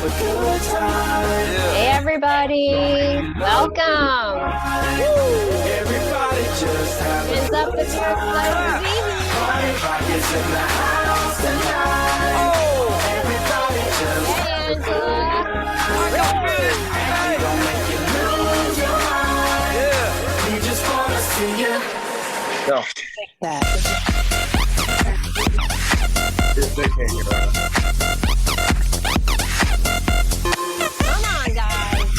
Hey everybody, welcome. Hands up if you're excited. Go. Come on, guys.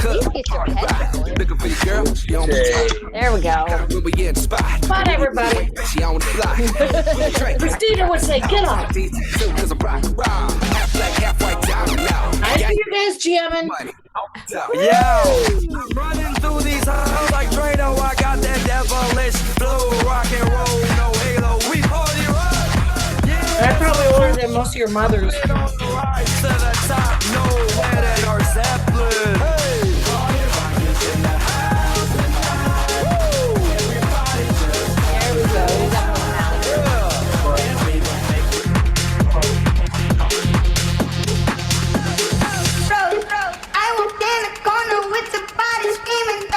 Please get your head going. Looking for your girl. She on the There we go. when we get in the spot. Come on, everybody. She on the fly. Christina would say, get up. Cause I'm rock around. Half black, half white diamond now. I see you guys jamming. Money. Yo, I'm running through these halls like Drano. I got that devilish flow, rock and roll, no halo. We party rock. Yeah. I probably older than most of your mothers. On the rise to the top, no head at our Zeppelin. Hey. There we go. We got one now. I walked in the corner with the body screaming,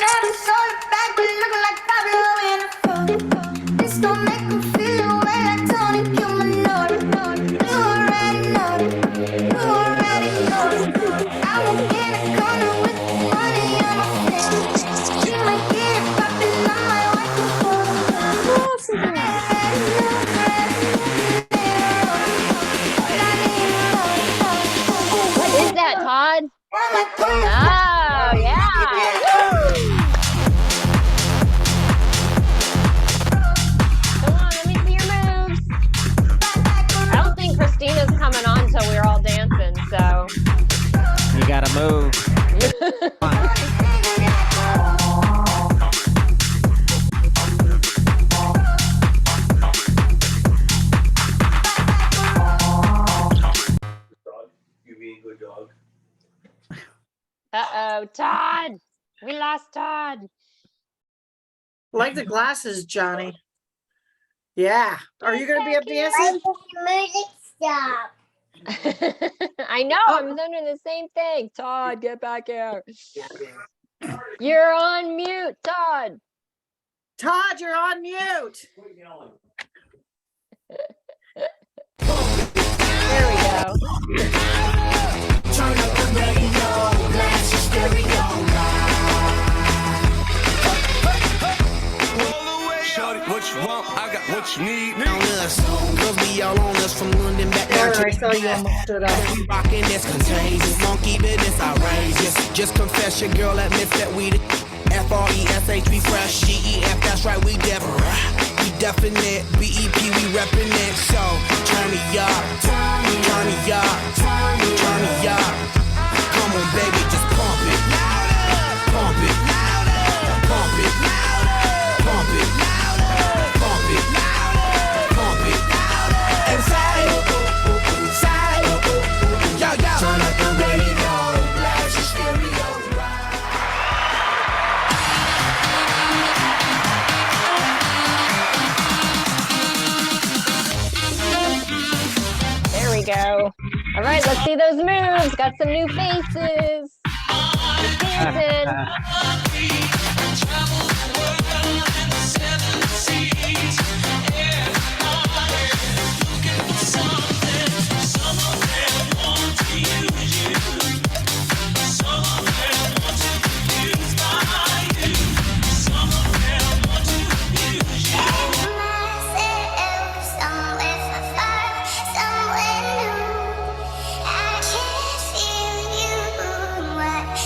now the soul back, but looking like Pablo in a photo. This don't make me feel the way like Tony Cumanori. You already know it. You already know it. I walked in the corner with the money on my face. She might get it poppin' on my What is that, Todd? Oh, yeah. Come on, let me see your moves. I don't think Christina's coming on till we're all dancing, so. You gotta move. You being a good dog. Uh-oh, Todd. We lost Todd. Like the glasses, Johnny. Yeah. Are you going to be up dancing? Music stop. I know, I'm wondering the same thing. Todd, get back here. You're on mute, Todd. Todd, you're on mute. There we go. Shorty, what you want? I got what you need. On us, girls be all on us from London back down There, I to saw you almost stood up. we rockin' this contagious, monkey business outrageous. Just confess your girl admits that we the FRESH, we fresh. GEF, that's right, we definite. BEP, we reppin' it. So turn me up, turn me up, turn me up. Come on, baby, just pump it, pump it, pump it, pump it, pump it, pump it. And side, yo, yo. Turn up the radio, blast your stereo. There we go. All right, let's see those moves. Got some new faces. Dancing.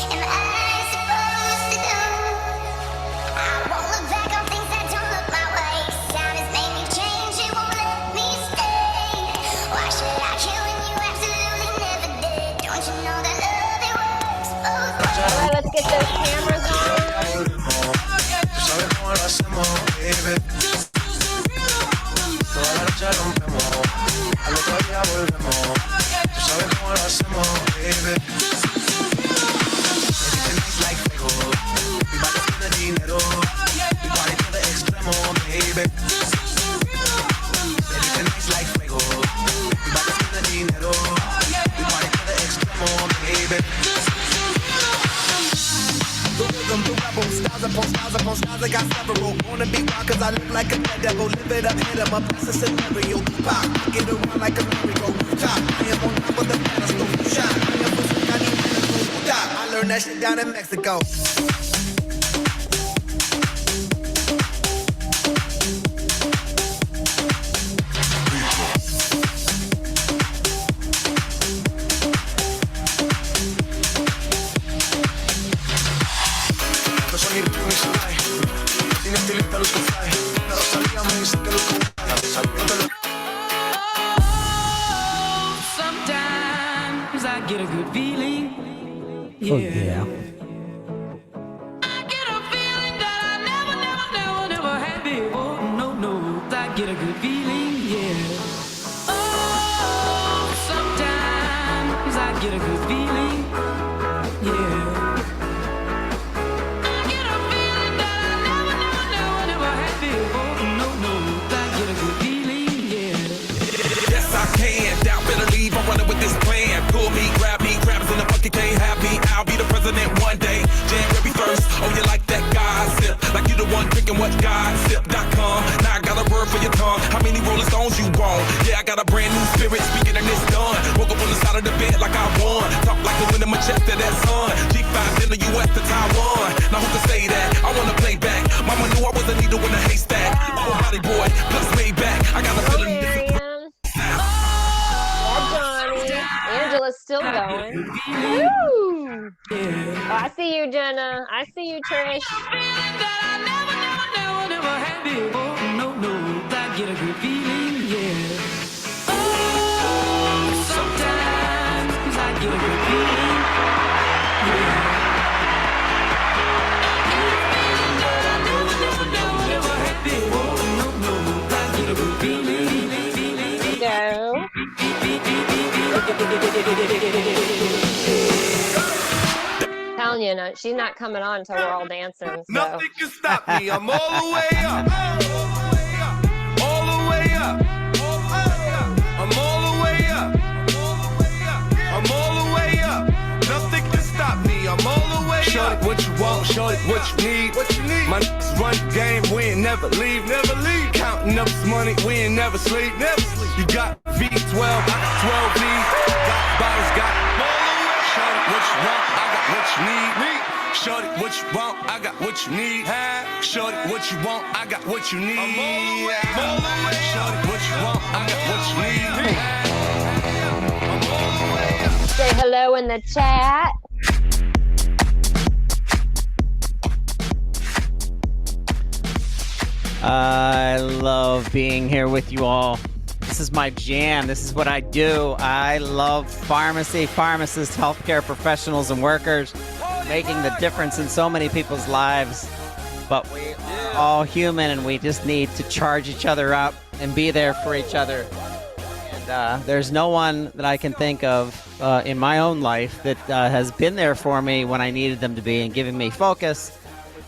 What am I supposed to do? styles I got several. Wanna be wild cause I live like a dead devil. Live it up, hit 'em up, plus a scenario. Pop, get around like a merry-go. Top, I am on top of the pedestal. Shot, I am so sick, I need medical. Stop, I learned that shit down in Mexico. Sometimes I get a good feeling. Yeah. Oh, yeah. I get a feeling that I never had before. No, I get a good feeling. Yeah. Oh, sometimes I get a good feeling. Yeah. I get a feeling that I never had before. No, I get a good feeling. Yeah. Yes, I can. Doubt better leave. I'm running with this plan. Pull me, grab us in the bucket, can't have me. I'll be the president one day. January 1st. Oh, you like that gossip? Like you the one drinking what gossip.com. Now I got a word for your tongue. How many Rolling Stones you want? Yeah, I got a brand new spirit speaking and it's done. Woke up on the side of the bed like I won. Talk like the wind in my chest to that sun. G5 in the US to Taiwan. Now who can say that? I wanna play back. Mama knew I was a needle in a haystack. Oh, body boy, plus way back. I got a Oh, feeling. Miriam. Yeah, Johnny. Angela's still going. Woo! Oh, I see you, Jenna. I see you, Trish. Feeling that I never had before. No, I get a good feeling, yeah. Oh, sometimes I get a good feeling, yeah. I get a feeling that I never had before. No, I get a good feeling. Go. Telling you, no, she's not coming on until we're all dancing. So. Nothing can stop me. I'm all the way up. All the way up. I'm all the way up. I'm all the way up. Nothing can stop me. I'm all the way up. Shorty, what you want? Shorty, what you need? My niggas run the game. We ain't never leave. Counting up this money. We ain't never sleep. You got V12. I got 12 V's. Got bottles. Got Shorty, what you want? I got what you need. Shorty, what you want? I got what you need. Shorty, what you want? I got what you need. Shorty, what you want? I got what you need. Say hello in the chat. I love being here with you all. This is my jam. This is what I do. I love pharmacy, pharmacists, healthcare professionals, and workers, making the difference in so many people's lives. But we are all human, and we just need to charge each other up and be there for each other. And there's no one that I can think of in my own life that has been there for me when I needed them to be and giving me focus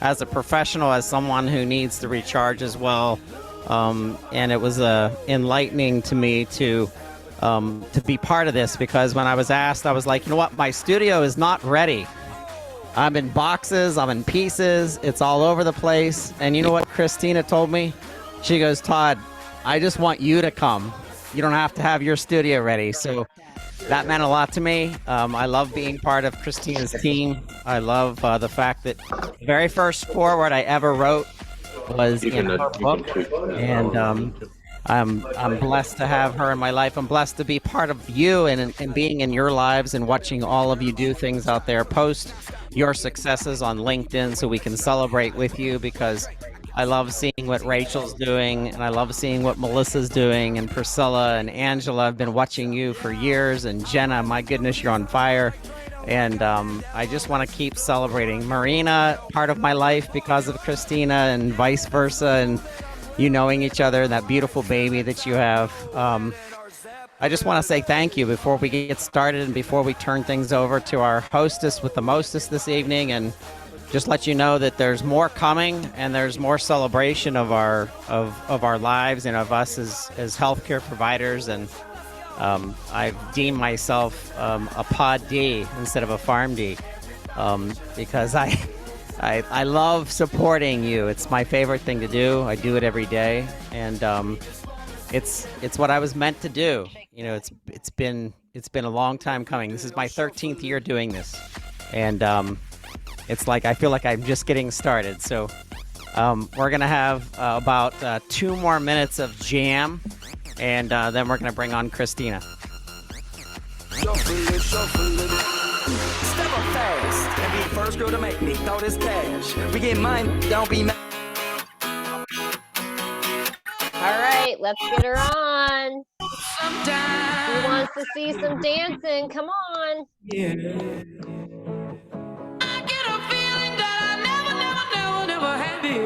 as a professional, as someone who needs to recharge as well. And it was enlightening to me to be part of this, because when I was asked, I was like, you know what, my studio is not ready. I'm in boxes, I'm in pieces, it's all over the place. And you know what Christina told me? She goes, Todd, I just want you to come. You don't have to have your studio ready. So that meant a lot to me. I love being part of Christina's team. I love the fact that the very first foreword I ever wrote was in her book, and I'm blessed to have her in my life. I'm blessed to be part of you and being in your lives and watching all of you do things out there. Post your successes on LinkedIn so we can celebrate with you, because I love seeing what Rachel's doing, and I love seeing what Melissa's doing, and Priscilla and Angela. I've been watching you for years, and Jenna, my goodness, you're on fire. And I just want to keep celebrating. Marina, part of my life because of Christina, and vice versa, and you knowing each other, and that beautiful baby that you have. I just want to say thank you before we get started and before we turn things over to our hostess with the mostest this evening, and just let you know that there's more coming, and there's more celebration of our lives and of us as healthcare providers. And I've deemed myself a pod D instead of a farm D, because I I love supporting you. It's my favorite thing to do. I do it every day, and it's what I was meant to do. You know, it's been a long time coming. This is my 13th year doing this, and it's like I feel like I'm just getting started. So we're gonna have about 2 more minutes of jam, and then we're gonna bring on Christina. Shuffle it, shuffle it. Step up fast and be the first girl to make me throw this cash. We get mine, don't be mad. All right, let's get her on. Who wants to see some dancing? Come on.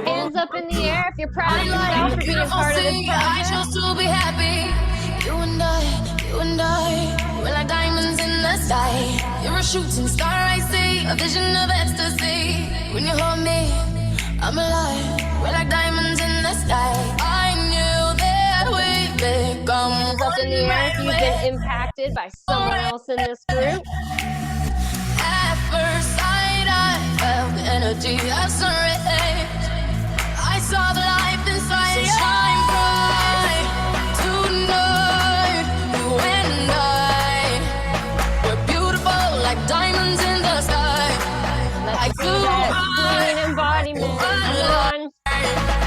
Hands up in the air if you're proud of yourself for being part of this I project. chose to be happy. You and I, we're like diamonds in the sky. You're a shooting star, I see, a vision of ecstasy. When you hold me, I'm alive. We're like diamonds in the sky. I knew that we'd become. Hands up in the air if you've been impacted by someone else in this group. At first sight, I felt the energy of sun rays. I saw the life inside. So shine bright tonight. You and I, we're beautiful like diamonds in the sky. Let's see that clean embodiment. Come on.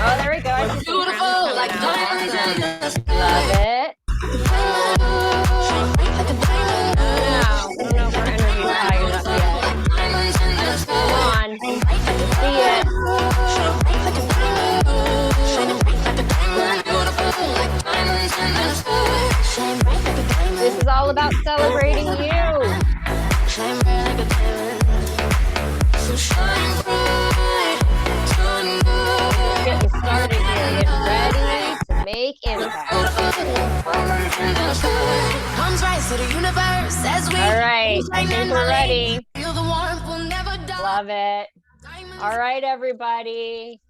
Oh, there we go. I see some Beautiful friends like coming out. diamonds in the Awesome. sky. Love it. Now, I don't know if our energy is high enough yet. Come on. I can see it. This is all about celebrating you. Getting started here. Get ready to make impact. Comes right to the universe as we All right, I think we're ready. feel the warmth will never die. Love it. All right, everybody.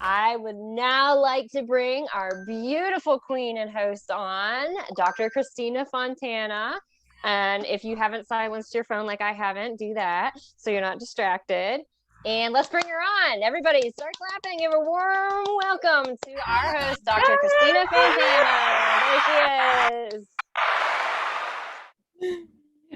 I would now like to bring our beautiful queen and host on, Dr. Christina Fontana. And if you haven't silenced your phone like I haven't, do that so you're not distracted. And let's bring her on. Everybody start clapping. Give a warm welcome to our host, Dr. Christina Fontana. There she is.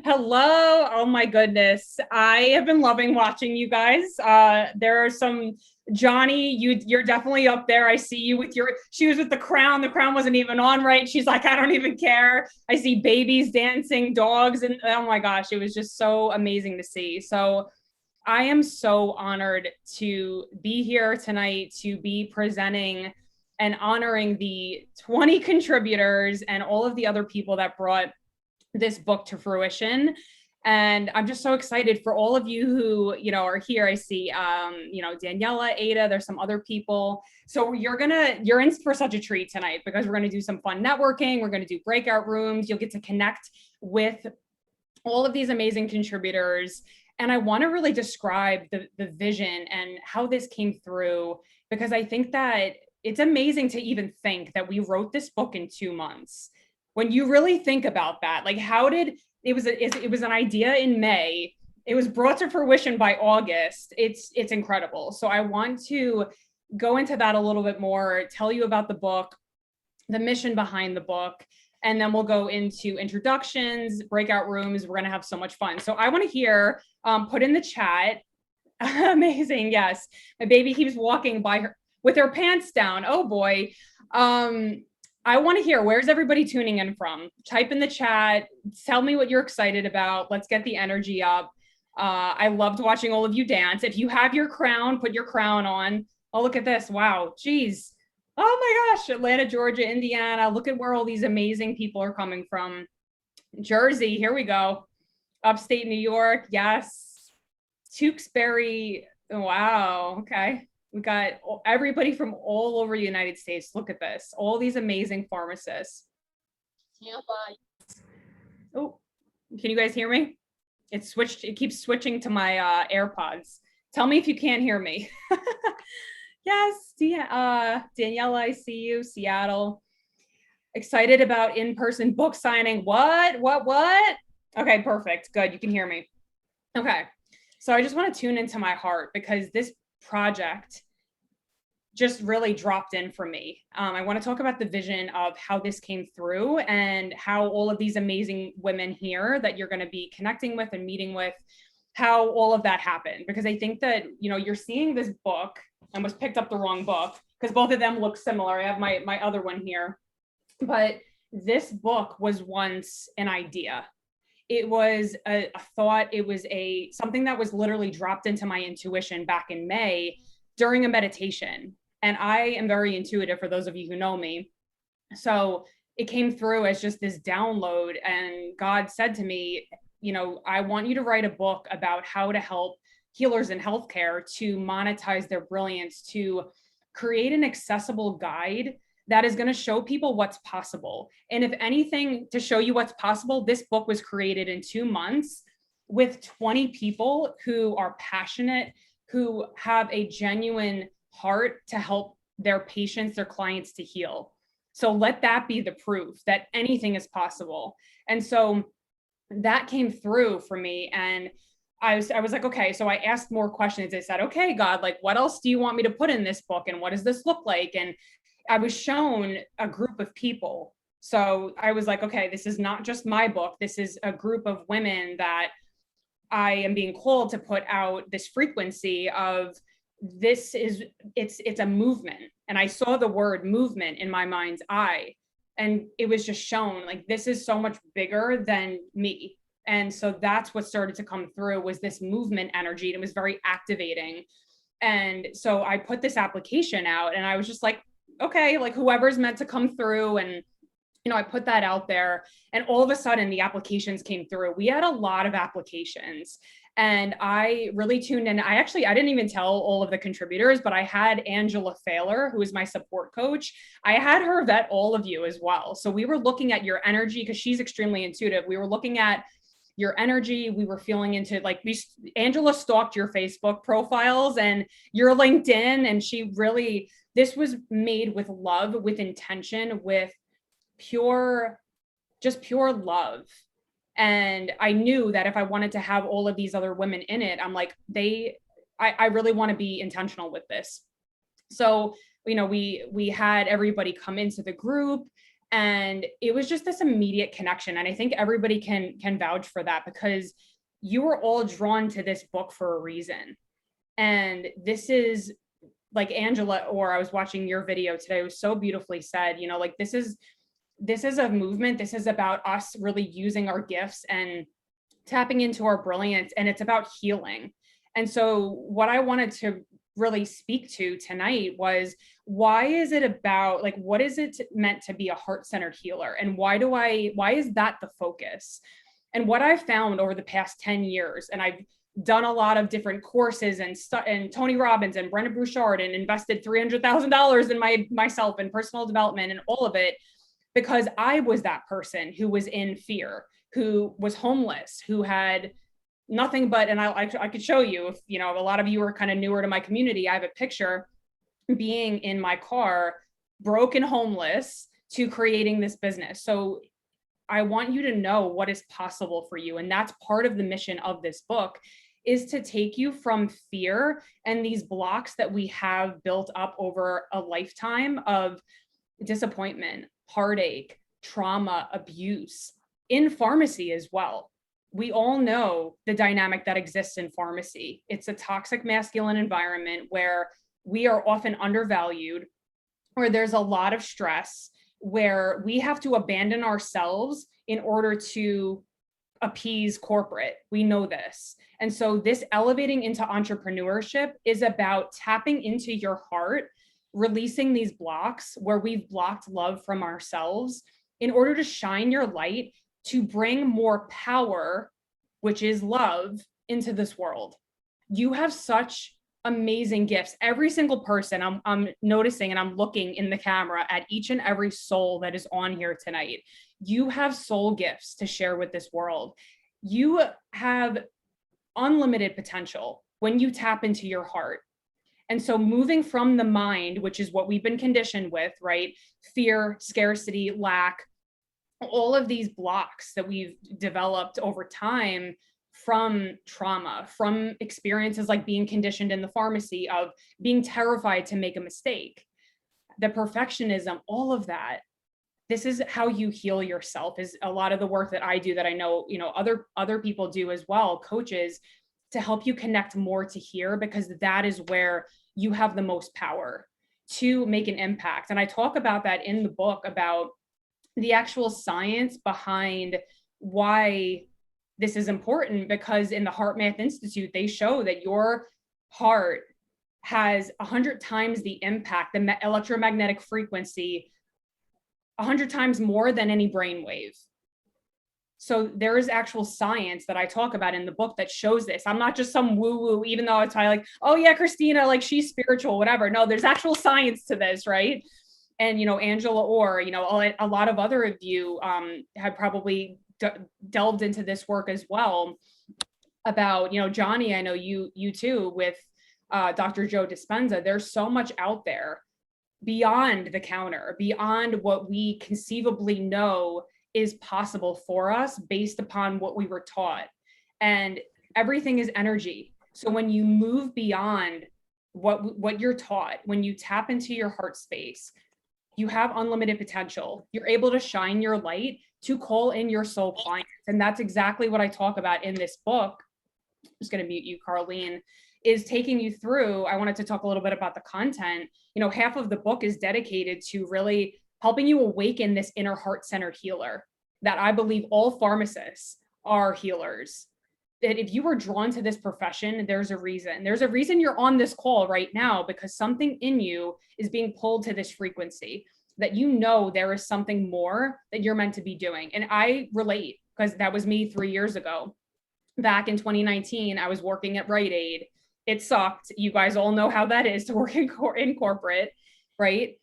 Hello. Oh my goodness. I have been loving watching you guys. There are some Johnny, you're definitely up there. I see you with she was with the crown. The crown wasn't even on right. She's like, I don't even care. I see babies dancing, dogs, and oh my gosh, it was just so amazing to see. So I am so honored to be here tonight, to be presenting and honoring the 20 contributors and all of the other people that brought this book to fruition. And I'm just so excited for all of you who, are here. I see, Daniela, Ada, there's some other people. So you're in for such a treat tonight because we're going to do some fun networking. We're going to do breakout rooms. You'll get to connect with all of these amazing contributors. And I want to really describe the vision and how this came through, because I think that it's amazing to even think that we wrote this book in 2 months. When you really think about that, like it was an idea in May, it was brought to fruition by August. It's incredible. So I want to go into that a little bit more, tell you about the book, the mission behind the book, and then we'll go into introductions, breakout rooms. We're going to have so much fun. So I want to hear, put in the chat. Amazing. Yes. My baby keeps walking by her with her pants down. Oh boy. I want to hear, where's everybody tuning in from? Type in the chat. Tell me what you're excited about. Let's get the energy up. I loved watching all of you dance. If you have your crown, put your crown on. Oh, look at this. Wow. Geez. Oh my gosh. Atlanta, Georgia, Indiana. Look at where all these amazing people are coming from. Jersey. Here we go. Upstate New York. Yes. Tewksbury. Wow. Okay. We got everybody from all over the United States. Look at this. All these amazing pharmacists. Oh, can you guys hear me? It keeps switching to my AirPods. Tell me if you can't hear me. Yes, Daniela, I see you, Seattle. Excited about in-person book signing. What? Okay, perfect, good, you can hear me. Okay, so I just wanna tune into my heart because this project just really dropped in for me. I want to talk about the vision of how this came through and how all of these amazing women here that you're going to be connecting with and meeting with, how all of that happened. Because I think that, you know, you're seeing this book, I almost picked up the wrong book because both of them look similar. I have my other one here, but this book was once an idea. It was a thought. It was something that was literally dropped into my intuition back in May during a meditation. And I am very intuitive, for those of you who know me. So it came through as just this download. And God said to me, you know, I want you to write a book about how to help healers in healthcare to monetize their brilliance, to create an accessible guide that is going to show people what's possible. And if anything, to show you what's possible, this book was created in 2 months with 20 people who are passionate, who have a genuine heart to help their patients, their clients to heal. So let that be the proof that anything is possible. And so that came through for me. And I was like, okay, so I asked more questions. I said, okay, God, like, what else do you want me to put in this book? And what does this look like? And I was shown a group of people. So I was like, okay, this is not just my book. This is a group of women that I am being called to put out this frequency of it's a movement. And I saw the word movement in my mind's eye. And it was just shown like, this is so much bigger than me. And so that's what started to come through, was this movement energy. And it was very activating. And so I put this application out and I was just like, okay, like whoever's meant to come through. And, you know, I put that out there and all of a sudden the applications came through. We had a lot of applications and I really tuned in. I didn't even tell all of the contributors, but I had Angela Thaler, who is my support coach. I had her vet all of you as well. So we were looking at your energy because she's extremely intuitive. We were looking at your energy. We were feeling into like, Angela stalked your Facebook profiles and your LinkedIn. And this was made with love, with intention, with pure love. And I knew that if I wanted to have all of these other women in it, I'm like, I really want to be intentional with this. So, you know, we had everybody come into the group and it was just this immediate connection. And I think everybody can vouch for that because you were all drawn to this book for a reason. And this is like Angela, or I was watching your video today, it was so beautifully said, you know, like this is a movement. This is about us really using our gifts and tapping into our brilliance. And it's about healing. And so what I wanted to really speak to tonight was, why is it about, like, what is it meant to be a heart-centered healer? And why is that the focus? And what I've found over the past 10 years, and I've done a lot of different courses and Tony Robbins and Brendon Burchard and invested $300,000 in myself and personal development and all of it, because I was that person who was in fear, who was homeless, who had nothing but, and I could show you, if, you know, a lot of you are kind of newer to my community, I have a picture being in my car, broken, homeless, to creating this business. So I want you to know what is possible for you. And that's part of the mission of this book, is to take you from fear and these blocks that we have built up over a lifetime of disappointment, heartache, trauma, abuse, in pharmacy as well. We all know the dynamic that exists in pharmacy. It's a toxic masculine environment where we are often undervalued, where there's a lot of stress, where we have to abandon ourselves in order to appease corporate. We know this. And so this elevating into entrepreneurship is about tapping into your heart, releasing these blocks where we've blocked love from ourselves in order to shine your light, to bring more power, which is love, into this world. You have such amazing gifts. Every single person, I'm noticing, and I'm looking in the camera at each and every soul that is on here tonight. You have soul gifts to share with this world. You have unlimited potential when you tap into your heart. And so moving from the mind, which is what we've been conditioned with, right? Fear, scarcity, lack, all of these blocks that we've developed over time from trauma, from experiences like being conditioned in the pharmacy, of being terrified to make a mistake, the perfectionism, all of that. This is how you heal yourself, is a lot of the work that I do, that I know, other people do as well, coaches, to help you connect more to here, because that is where you have the most power to make an impact. And I talk about that in the book, about the actual science behind why this is important, because in the Heart Math Institute, they show that your heart has 100 times the impact, the electromagnetic frequency, 100 times more than any brainwave. So there is actual science that I talk about in the book that shows this. I'm not just some woo-woo, even though it's probably like, oh yeah, Christina, like she's spiritual, whatever. No, there's actual science to this, right? And, Angela Orr, a lot of other of you have probably delved into this work as well, about, Johnny, I know you too, with Dr. Joe Dispenza. There's so much out there beyond the counter, beyond what we conceivably know is possible for us based upon what we were taught. And everything is energy. So when you move beyond what you're taught, when you tap into your heart space, you have unlimited potential. You're able to shine your light to call in your soul clients. And that's exactly what I talk about in this book. I'm just going to mute you, Carlene, is taking you through. I wanted to talk a little bit about the content. Half of the book is dedicated to really helping you awaken this inner heart-centered healer, that I believe all pharmacists are healers. That if you were drawn to this profession, there's a reason. There's a reason you're on this call right now, because something in you is being pulled to this frequency, that there is something more that you're meant to be doing. And I relate, because that was me 3 years ago. Back in 2019, I was working at Rite Aid. It sucked. You guys all know how that is to work in corporate, right?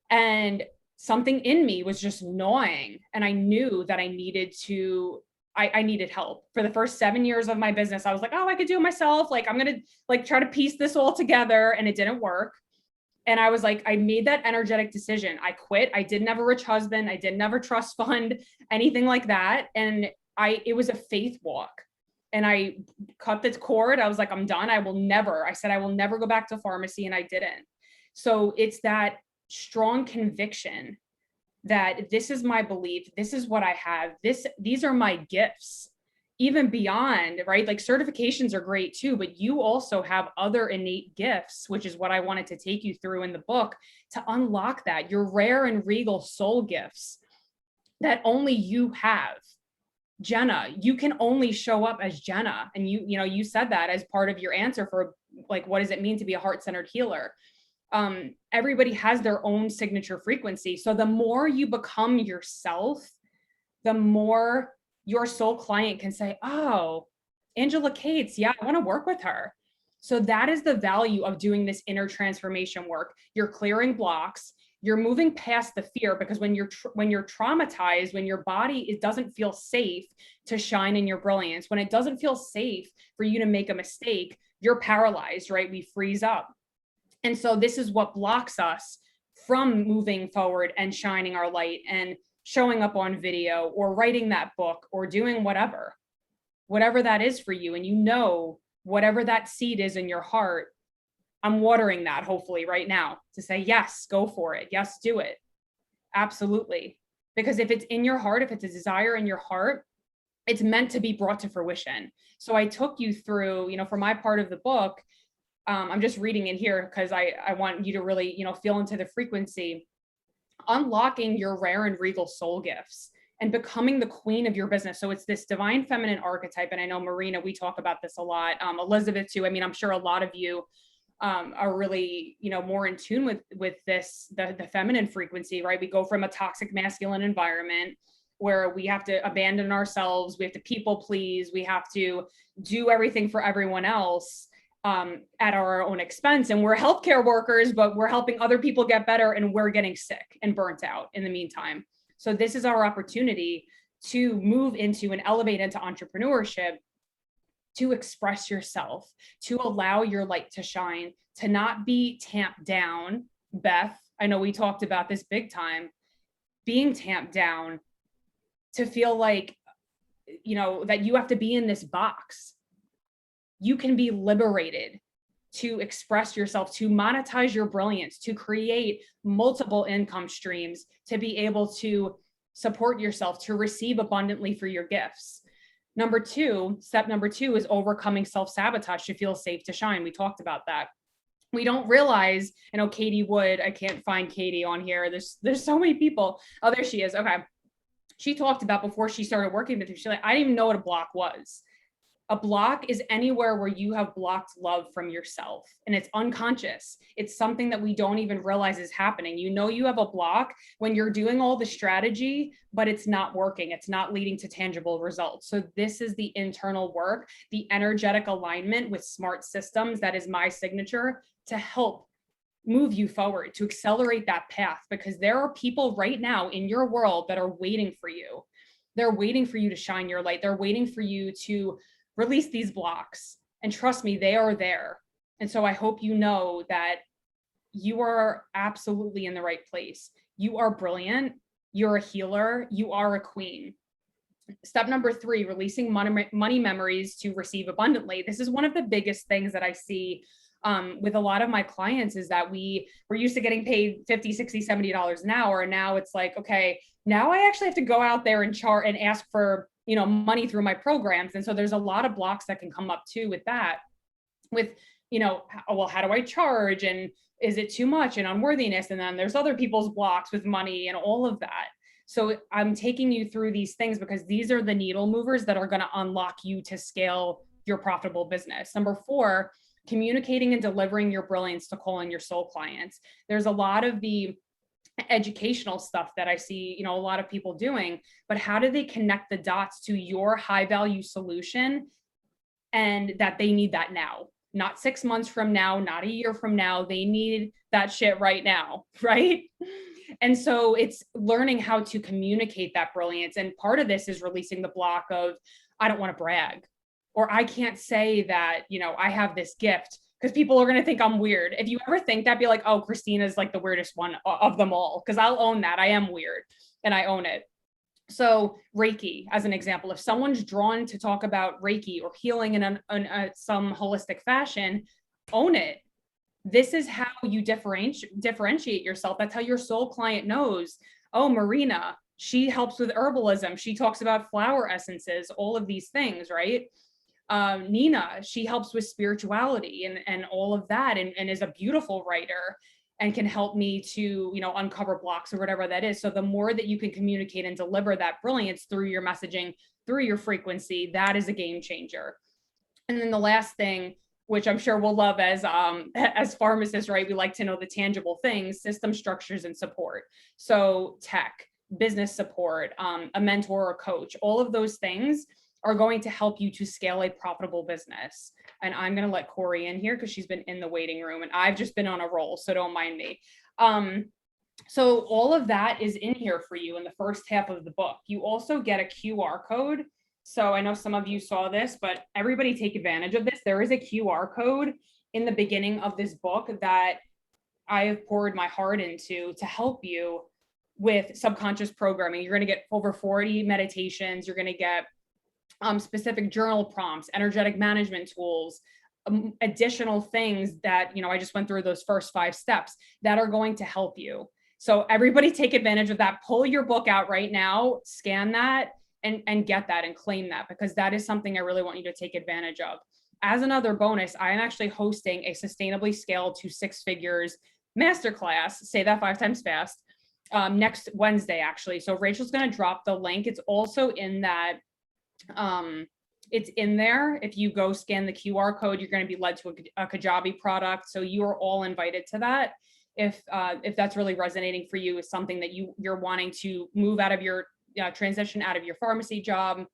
And something in me was just gnawing. And I knew that I needed help. For the first 7 years of my business, I was like, oh, I could do it myself. Like, I'm going to try to piece this all together. And it didn't work. And I was like, I made that energetic decision. I quit. I didn't have a rich husband. I didn't have a trust fund, anything like that. And it was a faith walk. And I cut the cord. I was like, I'm done. I will never go back to pharmacy. And I didn't. So it's that strong conviction that this is my belief. This is what I have. These are my gifts, even beyond, right? Like certifications are great too, but you also have other innate gifts, which is what I wanted to take you through in the book, to unlock that, your rare and regal soul gifts that only you have. Jenna, you can only show up as Jenna. And you said that as part of your answer for like, what does it mean to be a heart-centered healer? Everybody has their own signature frequency. So the more you become yourself, the more your soul client can say, oh, Angela Cates, yeah, I want to work with her. So that is the value of doing this inner transformation work. You're clearing blocks. You're moving past the fear, because when you're traumatized, when your body, it doesn't feel safe to shine in your brilliance, when it doesn't feel safe for you to make a mistake, you're paralyzed, right? We freeze up. And so this is what blocks us from moving forward and shining our light and showing up on video or writing that book or doing whatever that is for you. And whatever that seed is in your heart, I'm watering that hopefully right now to say, yes, go for it. Yes, do it. Absolutely. Because if it's in your heart, if it's a desire in your heart, it's meant to be brought to fruition. So I took you through, for my part of the book, I'm just reading it here because I want you to really, feel into the frequency, unlocking your rare and regal soul gifts and becoming the queen of your business. So it's this divine feminine archetype. And I know, Marina, we talk about this a lot. Elizabeth too. I mean, I'm sure a lot of you are really, more in tune with this, the feminine frequency, right? We go from a toxic masculine environment where we have to abandon ourselves. We have to people please. We have to do everything for everyone else at our own expense. And we're healthcare workers, but we're helping other people get better and we're getting sick and burnt out in the meantime. So this is our opportunity to move into and elevate into entrepreneurship, to express yourself, to allow your light to shine, to not be tamped down. Beth, I know we talked about this big time, being tamped down, to feel like that you have to be in this box. You can be liberated to express yourself, to monetize your brilliance, to create multiple income streams, to be able to support yourself, to receive abundantly for your gifts. Step number two is overcoming self-sabotage to feel safe to shine. We talked about that. We don't realize, I know Katie Wood, I can't find Katie on here. There's so many people. Oh, there she is. Okay. She talked about before she started working with me, she's like, I didn't even know what a block was. A block is anywhere where you have blocked love from yourself, and it's unconscious. It's something that we don't even realize is happening. You have a block when you're doing all the strategy, but it's not working. It's not leading to tangible results. So this is the internal work, the energetic alignment with smart systems. That is my signature to help move you forward, to accelerate that path, because there are people right now in your world that are waiting for you. They're waiting for you to shine your light. They're waiting for you to release these blocks. And trust me, they are there. And so I hope you know that you are absolutely in the right place. You are brilliant. You're a healer. You are a queen. Step number 3, releasing money memories to receive abundantly. This is one of the biggest things that I see with a lot of my clients, is that we're used to getting paid $50, $60, $70 an hour. And now it's like, okay, now I actually have to go out there and ask for money through my programs. And so there's a lot of blocks that can come up too with that, well, how do I charge? And is it too much, and unworthiness? And then there's other people's blocks with money and all of that. So I'm taking you through these things because these are the needle movers that are going to unlock you to scale your profitable business. Number 4, communicating and delivering your brilliance to call in your soul clients. There's a lot of the educational stuff that I see, a lot of people doing, but how do they connect the dots to your high value solution, and that they need that now, not 6 months from now, not a year from now. They need that shit right now, right? And so it's learning how to communicate that brilliance. And part of this is releasing the block of, I don't want to brag, or I can't say that, I have this gift, because people are going to think I'm weird. If you ever think that, be like, oh, Christina's like the weirdest one of them all, because I'll own that. I am weird and I own it. So Reiki, as an example, if someone's drawn to talk about Reiki or healing in some holistic fashion, own it. This is how you differentiate yourself. That's how your soul client knows, oh, Marina, she helps with herbalism. She talks about flower essences, all of these things, right? Nina, she helps with spirituality and all of that, and is a beautiful writer and can help me to, uncover blocks or whatever that is. So the more that you can communicate and deliver that brilliance through your messaging, through your frequency, that is a game changer. And then the last thing, which I'm sure we'll love as pharmacists, right? We like to know the tangible things, system structures and support. So tech, business support, a mentor or coach, all of those things are going to help you to scale a profitable business. And I'm going to let Corey in here because she's been in the waiting room and I've just been on a roll, so don't mind me. So all of that is in here for you in the first half of the book. You also get a QR code. So I know some of you saw this, but everybody take advantage of this. There is a QR code in the beginning of this book that I have poured my heart into to help you with subconscious programming. You're going to get over 40 meditations. You're going to get specific journal prompts, energetic management tools, additional things that, I just went through those first 5 steps that are going to help you. So everybody take advantage of that. Pull your book out right now, scan that and get that and claim that, because that is something I really want you to take advantage of. As another bonus, I am actually hosting a Sustainably Scaled to 6 Figures masterclass. Say that 5 times fast. Next Wednesday, actually. So Rachel's going to drop the link. It's also in that it's in there. If you go scan the QR code, you're going to be led to a Kajabi product. So you are all invited to that. If that's really resonating for you, is something that you're wanting to move out of your transition out of your pharmacy job.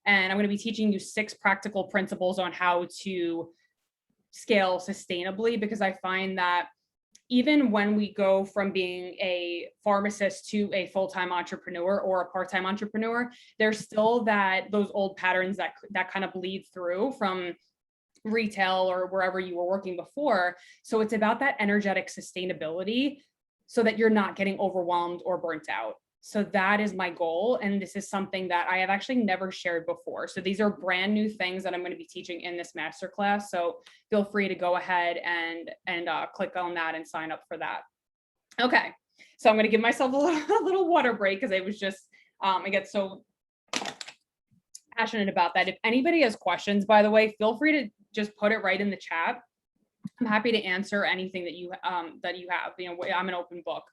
And I'm going to be teaching you 6 practical principles on how to scale sustainably, because I find that even when we go from being a pharmacist to a full-time entrepreneur or a part-time entrepreneur, there's still those old patterns that kind of bleed through from retail or wherever you were working before. So it's about that energetic sustainability so that you're not getting overwhelmed or burnt out. So that is my goal. And this is something that I have actually never shared before. So these are brand new things that I'm going to be teaching in this masterclass. So feel free to go ahead and click on that and sign up for that. Okay. So I'm going to give myself a little water break because I was just, I get so passionate about that. If anybody has questions, by the way, feel free to just put it right in the chat. I'm happy to answer anything that you have. You know, I'm an open book.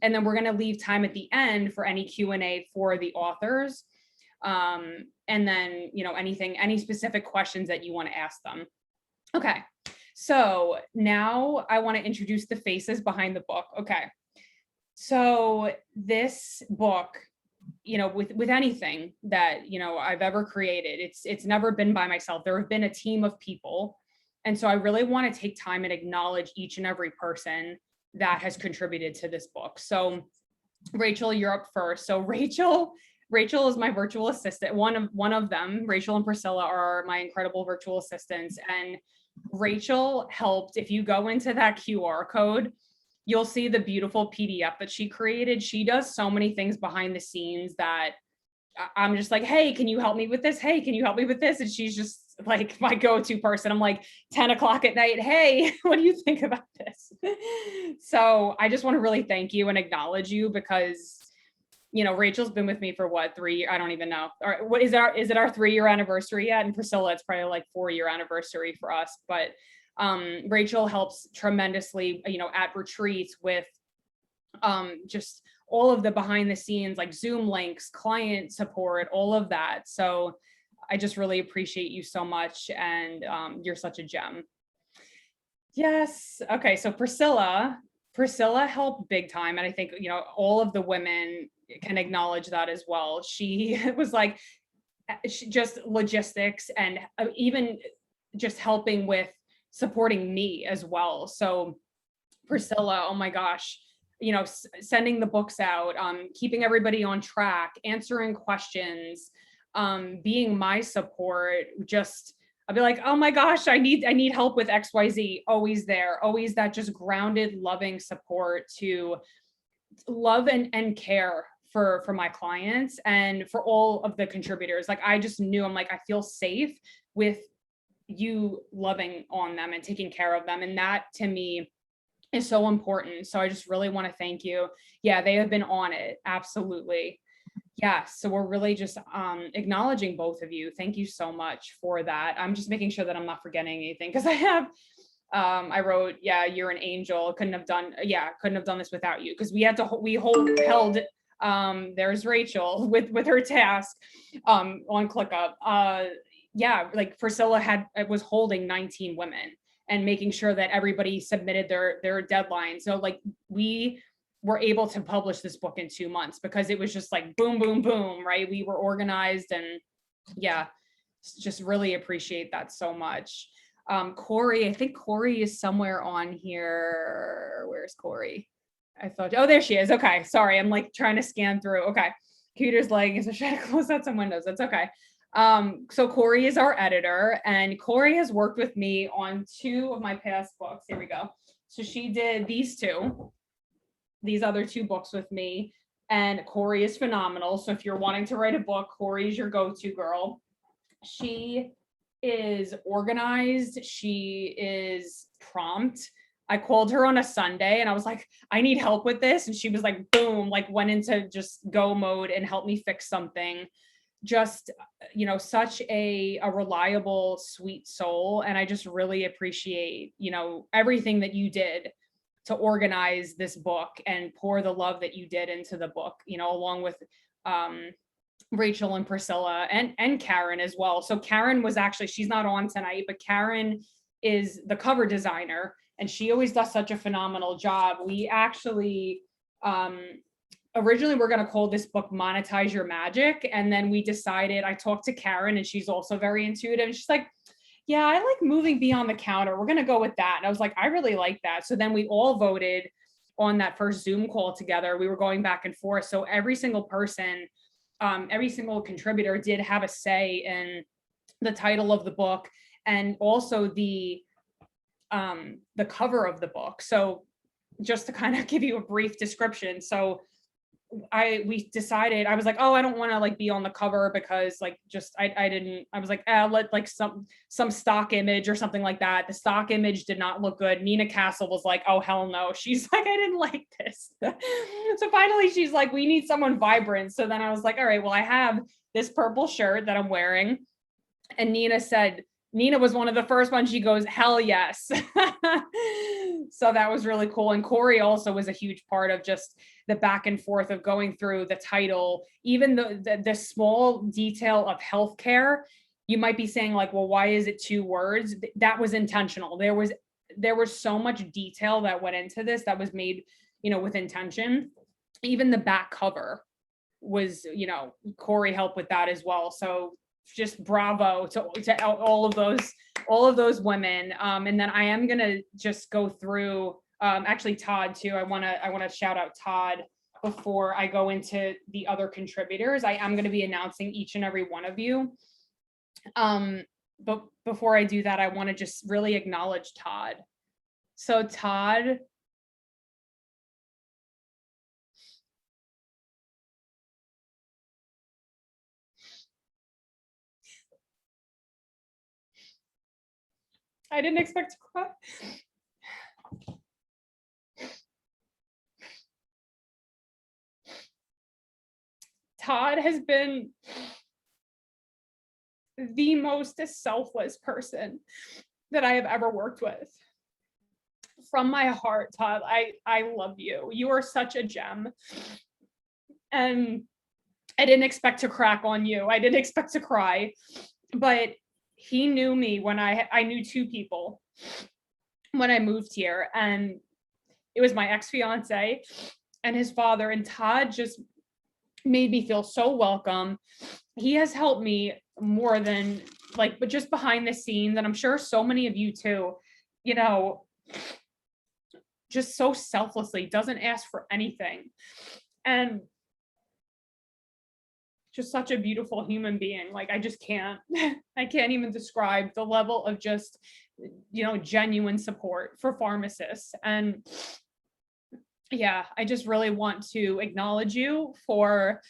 And then we're going to leave time at the end for any Q&A for the authors. And then, you know, any specific questions that you want to ask them. Okay. So now I want to introduce the faces behind the book. Okay. So this book, you know, with anything that, you know, I've ever created, it's never been by myself. There have been a team of people. And so I really want to take time and acknowledge each and every person that has contributed to this book. So Rachel, you're up first. So Rachel is my virtual assistant. One of them, Rachel and Priscilla, are my incredible virtual assistants. And Rachel helped. If you go into that QR code, you'll see the beautiful PDF that she created. She does so many things behind the scenes that I'm just like, hey, can you help me with this? Hey, can you help me with this? And she's just like my go-to person. I'm like 10 o'clock at night. Hey, what do you think about this? So I just want to really thank you and acknowledge you because, you know, Rachel's been with me for what, 3 years? I don't even know. Or what is it our 3-year anniversary yet? And Priscilla, it's probably like 4-year anniversary for us. But Rachel helps tremendously, you know, at retreats with just all of the behind the scenes, like Zoom links, client support, all of that. So I just really appreciate you so much. And you're such a gem. Yes. Okay. So Priscilla helped big time. And I think, you know, all of the women can acknowledge that as well. She was like, just logistics and even just helping with supporting me as well. So Priscilla, oh my gosh, you know, sending the books out, keeping everybody on track, answering questions, being my support. Just, I'll be like, oh my gosh, I need help with XYZ. Always there, always that just grounded, loving support to love and care for my clients and for all of the contributors. Like, I just knew, I'm like, I feel safe with you loving on them and taking care of them. And that to me is so important. So I just really want to thank you. Yeah, they have been on it. Absolutely. Yeah. So we're really just acknowledging both of you. Thank you so much for that. I'm just making sure that I'm not forgetting anything because I have, I wrote, yeah, you're an angel. Couldn't have done this without you. Cause we held, there's Rachel with her task on ClickUp. Yeah, like Priscilla was holding 19 women and making sure that everybody submitted their deadline. So like we were able to publish this book in 2 months because it was just like boom, boom, boom, right? We were organized and yeah, just really appreciate that so much. Corey, I think Corey is somewhere on here. Where's Corey? Oh, there she is. Okay, sorry, I'm like trying to scan through. Okay, computer's lagging, so I try to close out some windows. That's okay. So Corey is our editor, and Corey has worked with me on 2 of my past books. Here we go. So she did these other 2 books with me, and Corey is phenomenal. So if you're wanting to write a book, Corey is your go-to girl. She is organized. She is prompt. I called her on a Sunday and I was like, I need help with this. And she was like, boom, like went into just go mode and helped me fix something. Just, you know, such a reliable, sweet soul. And I just really appreciate, you know, everything that you did to organize this book and pour the love that you did into the book, you know, along with Rachel and Priscilla and Karen as well. So Karen was actually, she's not on tonight, but Karen is the cover designer and she always does such a phenomenal job. We actually, originally we're going to call this book Monetize Your Magic. And then we decided, I talked to Karen and she's also very intuitive. And she's like, yeah, I like moving beyond the counter. We're going to go with that. And I was like, I really like that. So then we all voted on that first Zoom call together. We were going back and forth. So every single person, every single contributor did have a say in the title of the book and also the cover of the book. So just to kind of give you a brief description. So we decided, I was like, oh, I don't want to like be on the cover because like just I was like, let like some stock image or something like that. The stock image did not look good. Nina Castle was like, oh hell no. She's like, I didn't like this. So finally she's like, we need someone vibrant. So then I was like, all right, well, I have this purple shirt that I'm wearing. And Nina was one of the first ones. She goes, hell yes. So that was really cool. And Corey also was a huge part of just the back and forth of going through the title, even the small detail of healthcare. You might be saying like, well, why is it 2 words? That was intentional. There was so much detail that went into this that was made, with intention. Even the back cover was, Corey helped with that as well. So just bravo to all of those women. And then I am gonna just go through actually Todd too. I want to shout out Todd before I go into the other contributors. I am going to be announcing each and every one of you. But before I do that, I want to just really acknowledge Todd. So Todd, I didn't expect to cry. Todd has been the most selfless person that I have ever worked with. From my heart, Todd, I love you. You are such a gem. And I didn't expect to crack on you. I didn't expect to cry, but he knew me when I knew 2 people when I moved here, and it was my ex-fiance and his father, and Todd just made me feel so welcome. He has helped me more than but just behind the scenes, and I'm sure so many of you too, just so selflessly, doesn't ask for anything, and just such a beautiful human being. Like, I just can't, I can't even describe the level of just, genuine support for pharmacists. And yeah, I just really want to acknowledge you for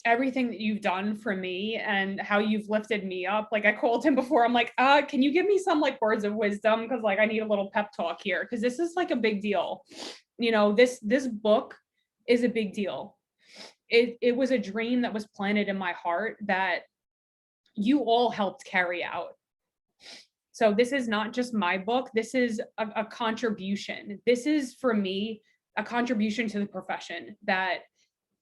everything that you've done for me and how you've lifted me up. Like, I called him before. I'm like, can you give me some words of wisdom? Cause I need a little pep talk here. Cause this is a big deal. This book is a big deal. It was a dream that was planted in my heart that you all helped carry out. So this is not just my book. This is a contribution. This is, for me, a contribution to the profession that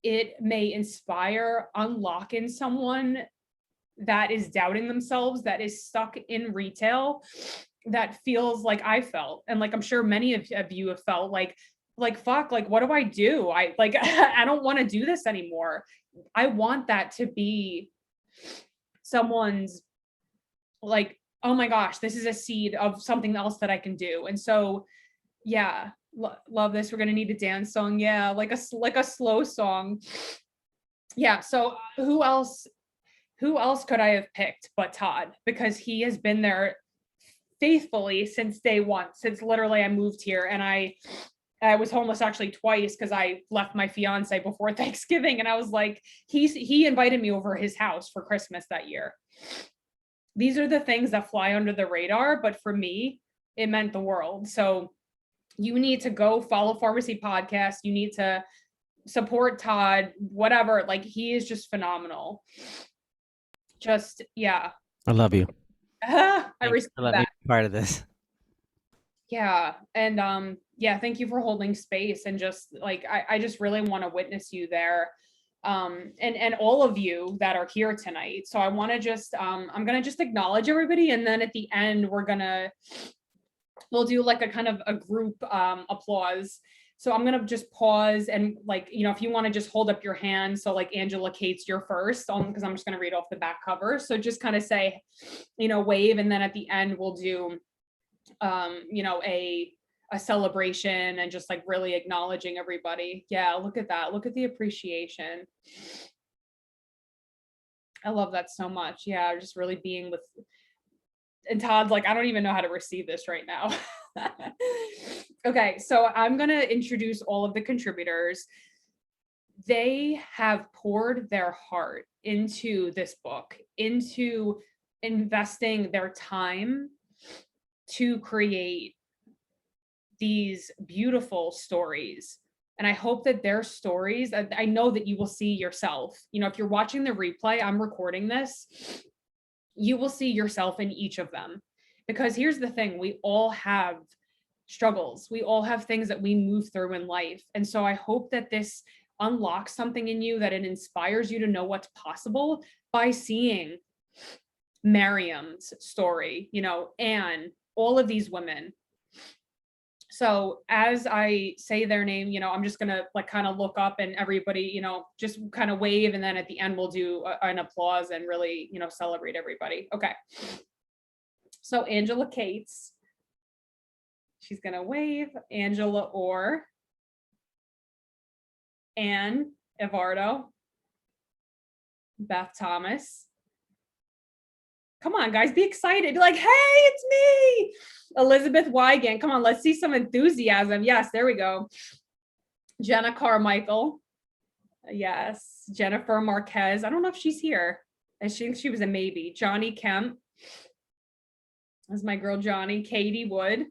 it may inspire, unlock in someone that is doubting themselves, that is stuck in retail, that feels like I felt. And I'm sure many of you have felt fuck, what do I do? I don't want to do this anymore. I want that to be someone's oh my gosh, this is a seed of something else that I can do. And so, yeah, love this. We're going to need a dance song. Yeah. Like a slow song. Yeah. So who else could I have picked but Todd? Because he has been there faithfully since day one, since literally I moved here. And I was homeless actually twice because I left my fiance before Thanksgiving. And I was like, he invited me over his house for Christmas that year. These are the things that fly under the radar, but for me, it meant the world. So you need to go follow Pharmacy Podcast. You need to support Todd, whatever. He is just phenomenal. Just, yeah. I love you. I respect that. Let me be part of this. Yeah. And yeah, thank you for holding space. And just I just really want to witness you there. And all of you that are here tonight. So I want to just, I'm going to just acknowledge everybody. And then at the end, we'll do a kind of a group applause. So I'm going to just pause and if you want to just hold up your hand. So Angela Kate's, you're first because I'm just going to read off the back cover. So just kind of say, wave. And then at the end, we'll do, a celebration and just really acknowledging everybody. Yeah, look at that. Look at the appreciation. I love that so much. Yeah, just really being with, and Todd's I don't even know how to receive this right now. Okay, so I'm gonna introduce all of the contributors. they have poured their heart into this book, into investing their time to create these beautiful stories. And I hope that their stories, I know that you will see yourself, you know, if you're watching the replay, I'm recording this, you will see yourself in each of them. Because here's the thing, we all have struggles. We all have things that we move through in life. And so I hope that this unlocks something in you, that it inspires you to know what's possible by seeing Miriam's story, you know, and all of these women. So as I say their name, you know, I'm just going to like kind of look up and everybody, you know, just kind of wave. And then at the end, we'll do an applause and really, you know, celebrate everybody. Okay. So Angela Cates, she's going to wave. Angela Orr, Anne Evardo, Beth Thomas. Come on, guys, be excited. Be like, hey, it's me. Elizabeth Wygant. Come on, let's see some enthusiasm. Yes, there we go. Jenna Carmichael. Yes. Jennifer Marquez. I don't know if she's here. I think she was a maybe. Johnny Kemp. That's my girl, Johnny. Katie Wood.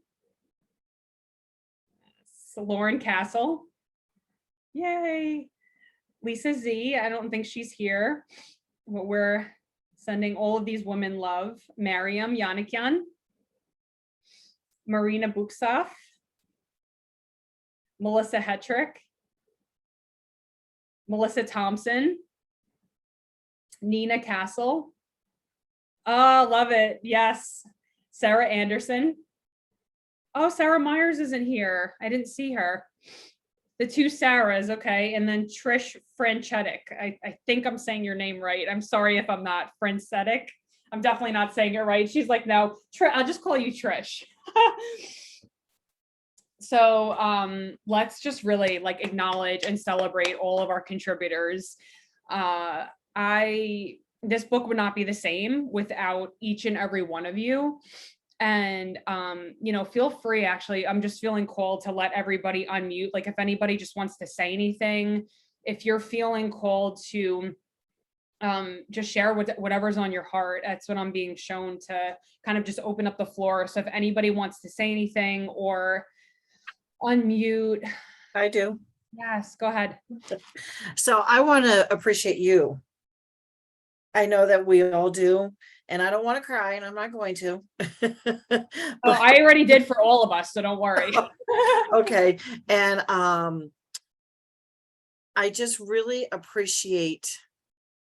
Lauren Castle. Yay. Lisa Z. I don't think she's here, but we're sending all of these women love. Mariam Yannikian, Marina Buksaf, Melissa Hetrick, Melissa Thompson, Nina Castle. Oh, love it. Yes. Sarah Anderson. Oh, Sarah Myers isn't here. I didn't see her. The two Sarahs, okay. And then Trish Franchetic. I think I'm saying your name right. I'm sorry if I'm not. Franchetic. I'm definitely not saying it right. She's like, no, I'll just call you Trish. So let's just really like acknowledge and celebrate all of our contributors. This book would not be the same without each and every one of you. And, you know, feel free, actually, I'm just feeling called to let everybody unmute. Like if anybody just wants to say anything, if you're feeling called to just share whatever's on your heart, that's what I'm being shown to kind of just open up the floor. So if anybody wants to say anything or unmute. I do. Yes, go ahead. So I want to appreciate you. I know that we all do, and I don't want to cry, and I'm not going to. Oh, I already did for all of us, so don't worry. Okay. And I just really appreciate,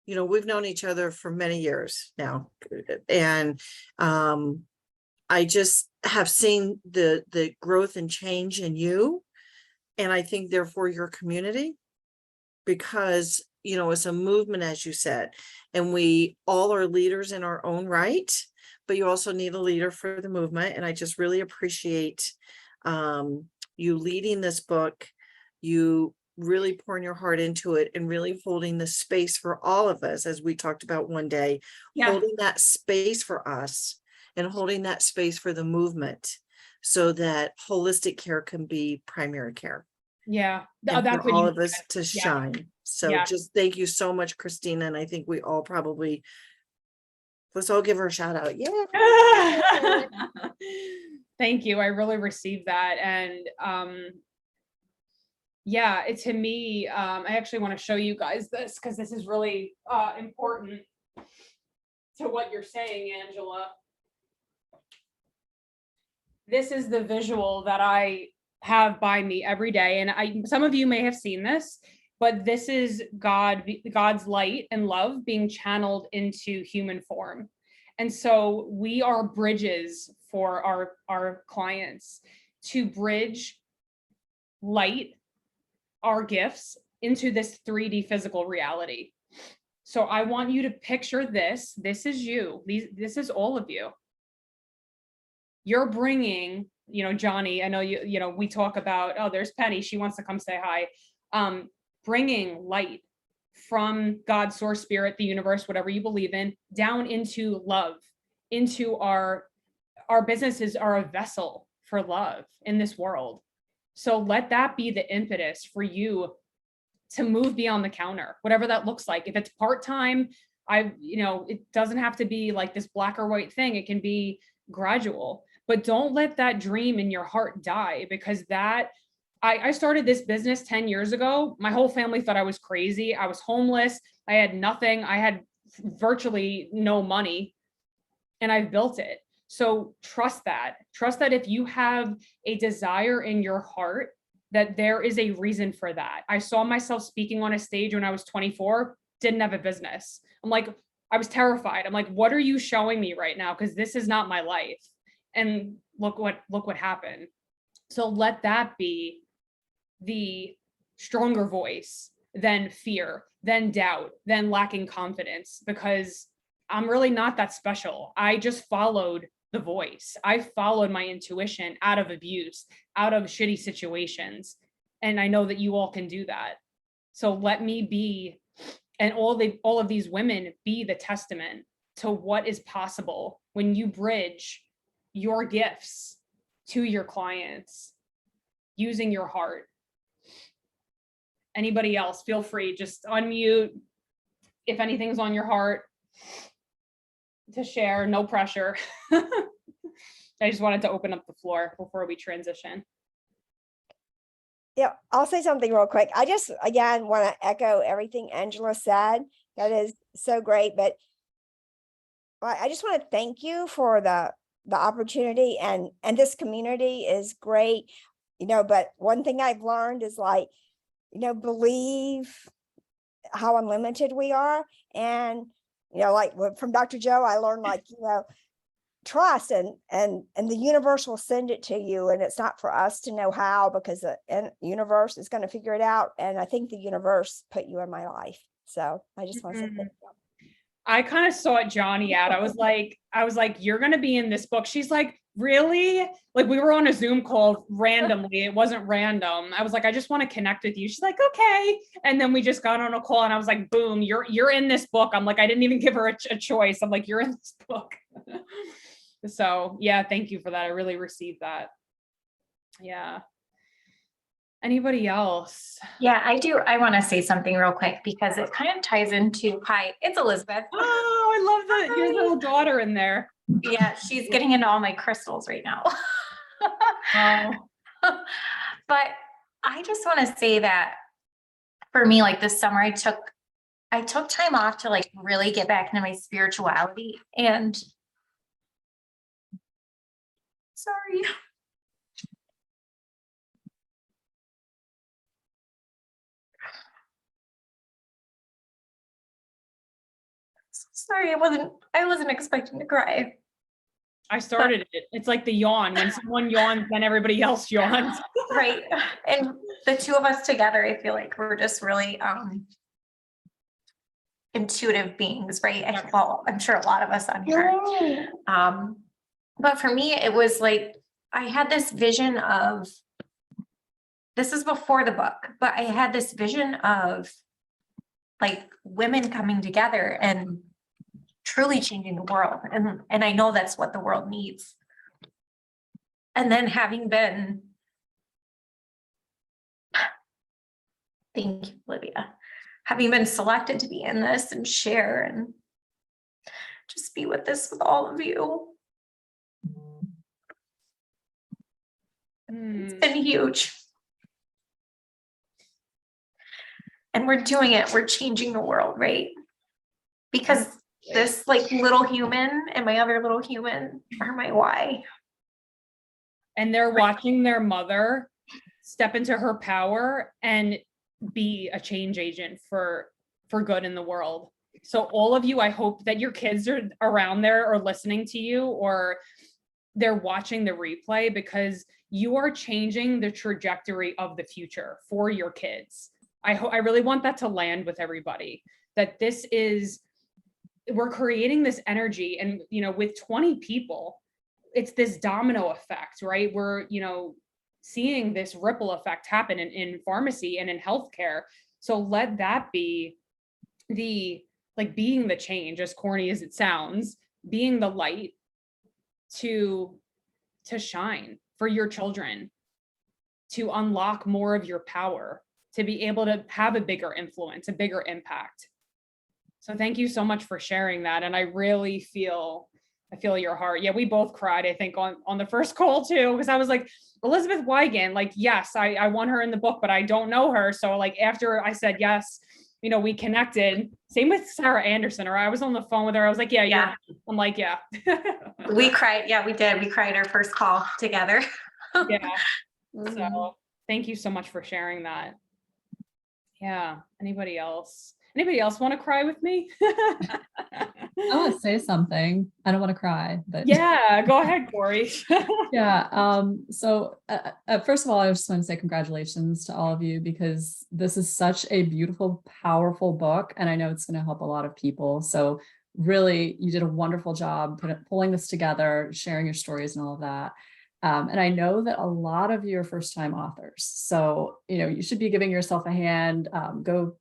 you know, we've known each other for many years now, and I just have seen the growth and change in you, and I think therefore your community, because you know, it's a movement, as you said, and we all are leaders in our own right, but you also need a leader for the movement. And I just really appreciate you leading this book, you really pouring your heart into it and really holding the space for all of us, as we talked about one day, holding that space for us and holding that space for the movement so that holistic care can be primary care. Yeah. And That's for what all you of us to shine. So just thank you so much, Christina. And I think we all probably, let's all give her a shout out. Yeah. Thank you. I really received that. And yeah, to me, I actually want to show you guys this because this is really important to what you're saying, Angela. This is the visual that I have by me every day. And some of you may have seen this, but this is God's light and love being channeled into human form. And so we are bridges for our clients to bridge light, our gifts, into this 3D physical reality. So I want you to picture this. This is you. This is all of you. You're bringing, you know, Johnny, I know you know, we talk about, oh, there's Penny. She wants to come say hi. Bringing light from God, source, spirit, the universe, whatever you believe in, down into love, into our businesses are a vessel for love in this world. So let that be the impetus for you to move beyond the counter, whatever that looks like. If it's part-time, it doesn't have to be like this black or white thing. It can be gradual, but don't let that dream in your heart die, because I started this business 10 years ago. My whole family thought I was crazy. I was homeless. I had nothing. I had virtually no money, and I've built it. So trust that if you have a desire in your heart, that there is a reason for that. I saw myself speaking on a stage when I was 24, didn't have a business. I was terrified. I'm like, what are you showing me right now? Because this is not my life. And look what happened. So let that be the stronger voice than fear, than doubt, than lacking confidence, because I'm really not that special. I just followed the voice. I followed my intuition out of abuse, out of shitty situations. And I know that you all can do that. So let me be, and all of these women be the testament to what is possible when you bridge your gifts to your clients using your heart. Anybody else, feel free, just unmute if anything's on your heart to share, no pressure. I just wanted to open up the floor before we transition. Yeah, I'll say something real quick. I just, again, want to echo everything Angela said. That is so great. But I just want to thank you for the opportunity, and this community is great, but one thing I've learned is believe how unlimited we are. And, from Dr. Joe, I learned trust, and the universe will send it to you. And it's not for us to know how, because the universe is going to figure it out. And I think the universe put you in my life. So I just want to say thank you. I kind of sought Johnny out. I was like, you're going to be in this book. She's like, really? Like, we were on a Zoom call randomly. It wasn't random. I was like, I just want to connect with you. She's like, okay. And then we just got on a call, and I was like, boom, you're in this book. I'm like, I didn't even give her a choice. I'm like, you're in this book. So yeah, thank you for that. I really received that. Yeah. Anybody else? Yeah, I do. I want to say something real quick, because it kind of ties into, hi, it's Elizabeth. Oh, I love your little daughter in there. Yeah, she's getting into all my crystals right now. Oh. But I just want to say that for me, like this summer, I took time off to like really get back into my spirituality. And sorry. Sorry, I wasn't expecting to cry. I started it. It's like the yawn. When someone yawns, then everybody else yawns. Right. And the two of us together, I feel like we're just really intuitive beings, right? Well, I'm sure a lot of us on here. But for me, it was like, I had this vision of, this is before the book, but I had this vision of like women coming together and truly changing the world. And I know that's what the world needs. And then having been, thank you, Olivia, having been selected to be in this and share and just be with this with all of you. It's been huge. And we're doing it. We're changing the world, right? Because this like little human and my other little human are my why. And they're watching their mother step into her power and be a change agent for good in the world. So all of you, I hope that your kids are around there or listening to you, or they're watching the replay, because you are changing the trajectory of the future for your kids. I really want that to land with everybody, that we're creating this energy, and with 20 people, it's this domino effect, right? We're seeing this ripple effect happen in pharmacy and in healthcare. So let that be being the change, as corny as it sounds, being the light to shine for your children, to unlock more of your power. to be able to have a bigger influence, a bigger impact. So thank you so much for sharing that. And I really feel your heart. Yeah, we both cried, I think, on the first call too, because I was like, Elizabeth Wiegand, like, yes, I want her in the book, but I don't know her. So like, after I said yes, we connected. Same with Sarah Anderson, or I was on the phone with her. I was like, yeah. I'm like, yeah. We cried. Yeah, we did. We cried our first call together. Yeah. So thank you so much for sharing that. Yeah. Anybody else want to cry with me? I want to say something. I don't want to cry, but yeah, go ahead, Corey. Yeah. So first of all, I just want to say congratulations to all of you, because this is such a beautiful, powerful book, and I know it's going to help a lot of people. So really, you did a wonderful job pulling this together, sharing your stories and all of that. And I know that a lot of you are first-time authors. So, you should be giving yourself a hand. Go,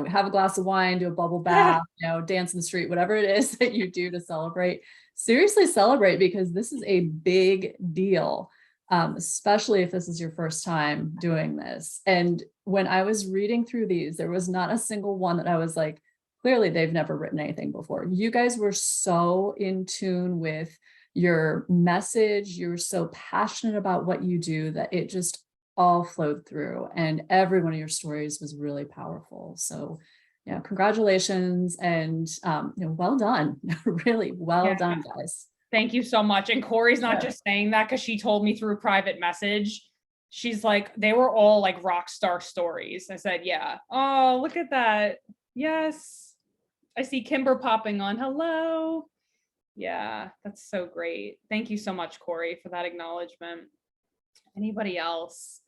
have a glass of wine, do a bubble bath, dance in the street, whatever it is that you do to celebrate. Seriously celebrate, because this is a big deal, especially if this is your first time doing this. And when I was reading through these, there was not a single one that I was like, clearly they've never written anything before. You guys were so in tune with your message. You're so passionate about what you do that it just all flowed through, and every one of your stories was really powerful. So congratulations, and well done. Really well done, guys. Thank you so much. And Corey's not just saying that because she told me through private message. She's like, they were all like rock star stories. I said, yeah. Oh, look at that. Yes. I see Kimber popping on. Hello. Yeah, that's so great. Thank you so much, Corey, for that acknowledgement. Anybody else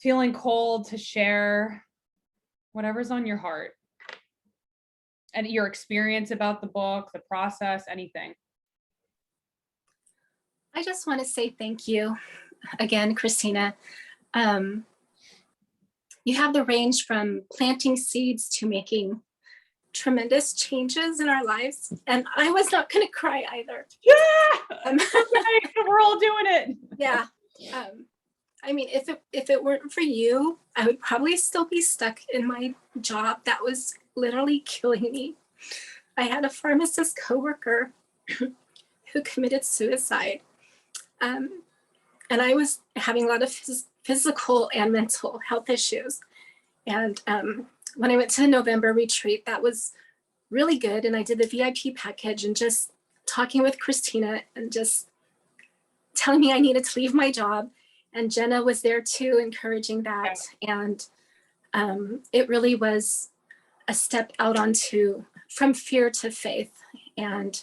feeling called to share whatever's on your heart and your experience about the book, the process, anything? I just want to say thank you again, Christina. You have the range from planting seeds to making tremendous changes in our lives, and I was not going to cry either. Yeah, we're all doing it. Yeah. I mean, if it weren't for you, I would probably still be stuck in my job that was literally killing me. I had a pharmacist coworker who committed suicide, and I was having a lot of physical and mental health issues. And when I went to the November retreat, that was really good. And I did the VIP package, and just talking with Christina and just telling me I needed to leave my job. And Jenna was there too, encouraging that. And it really was a step out from fear to faith. And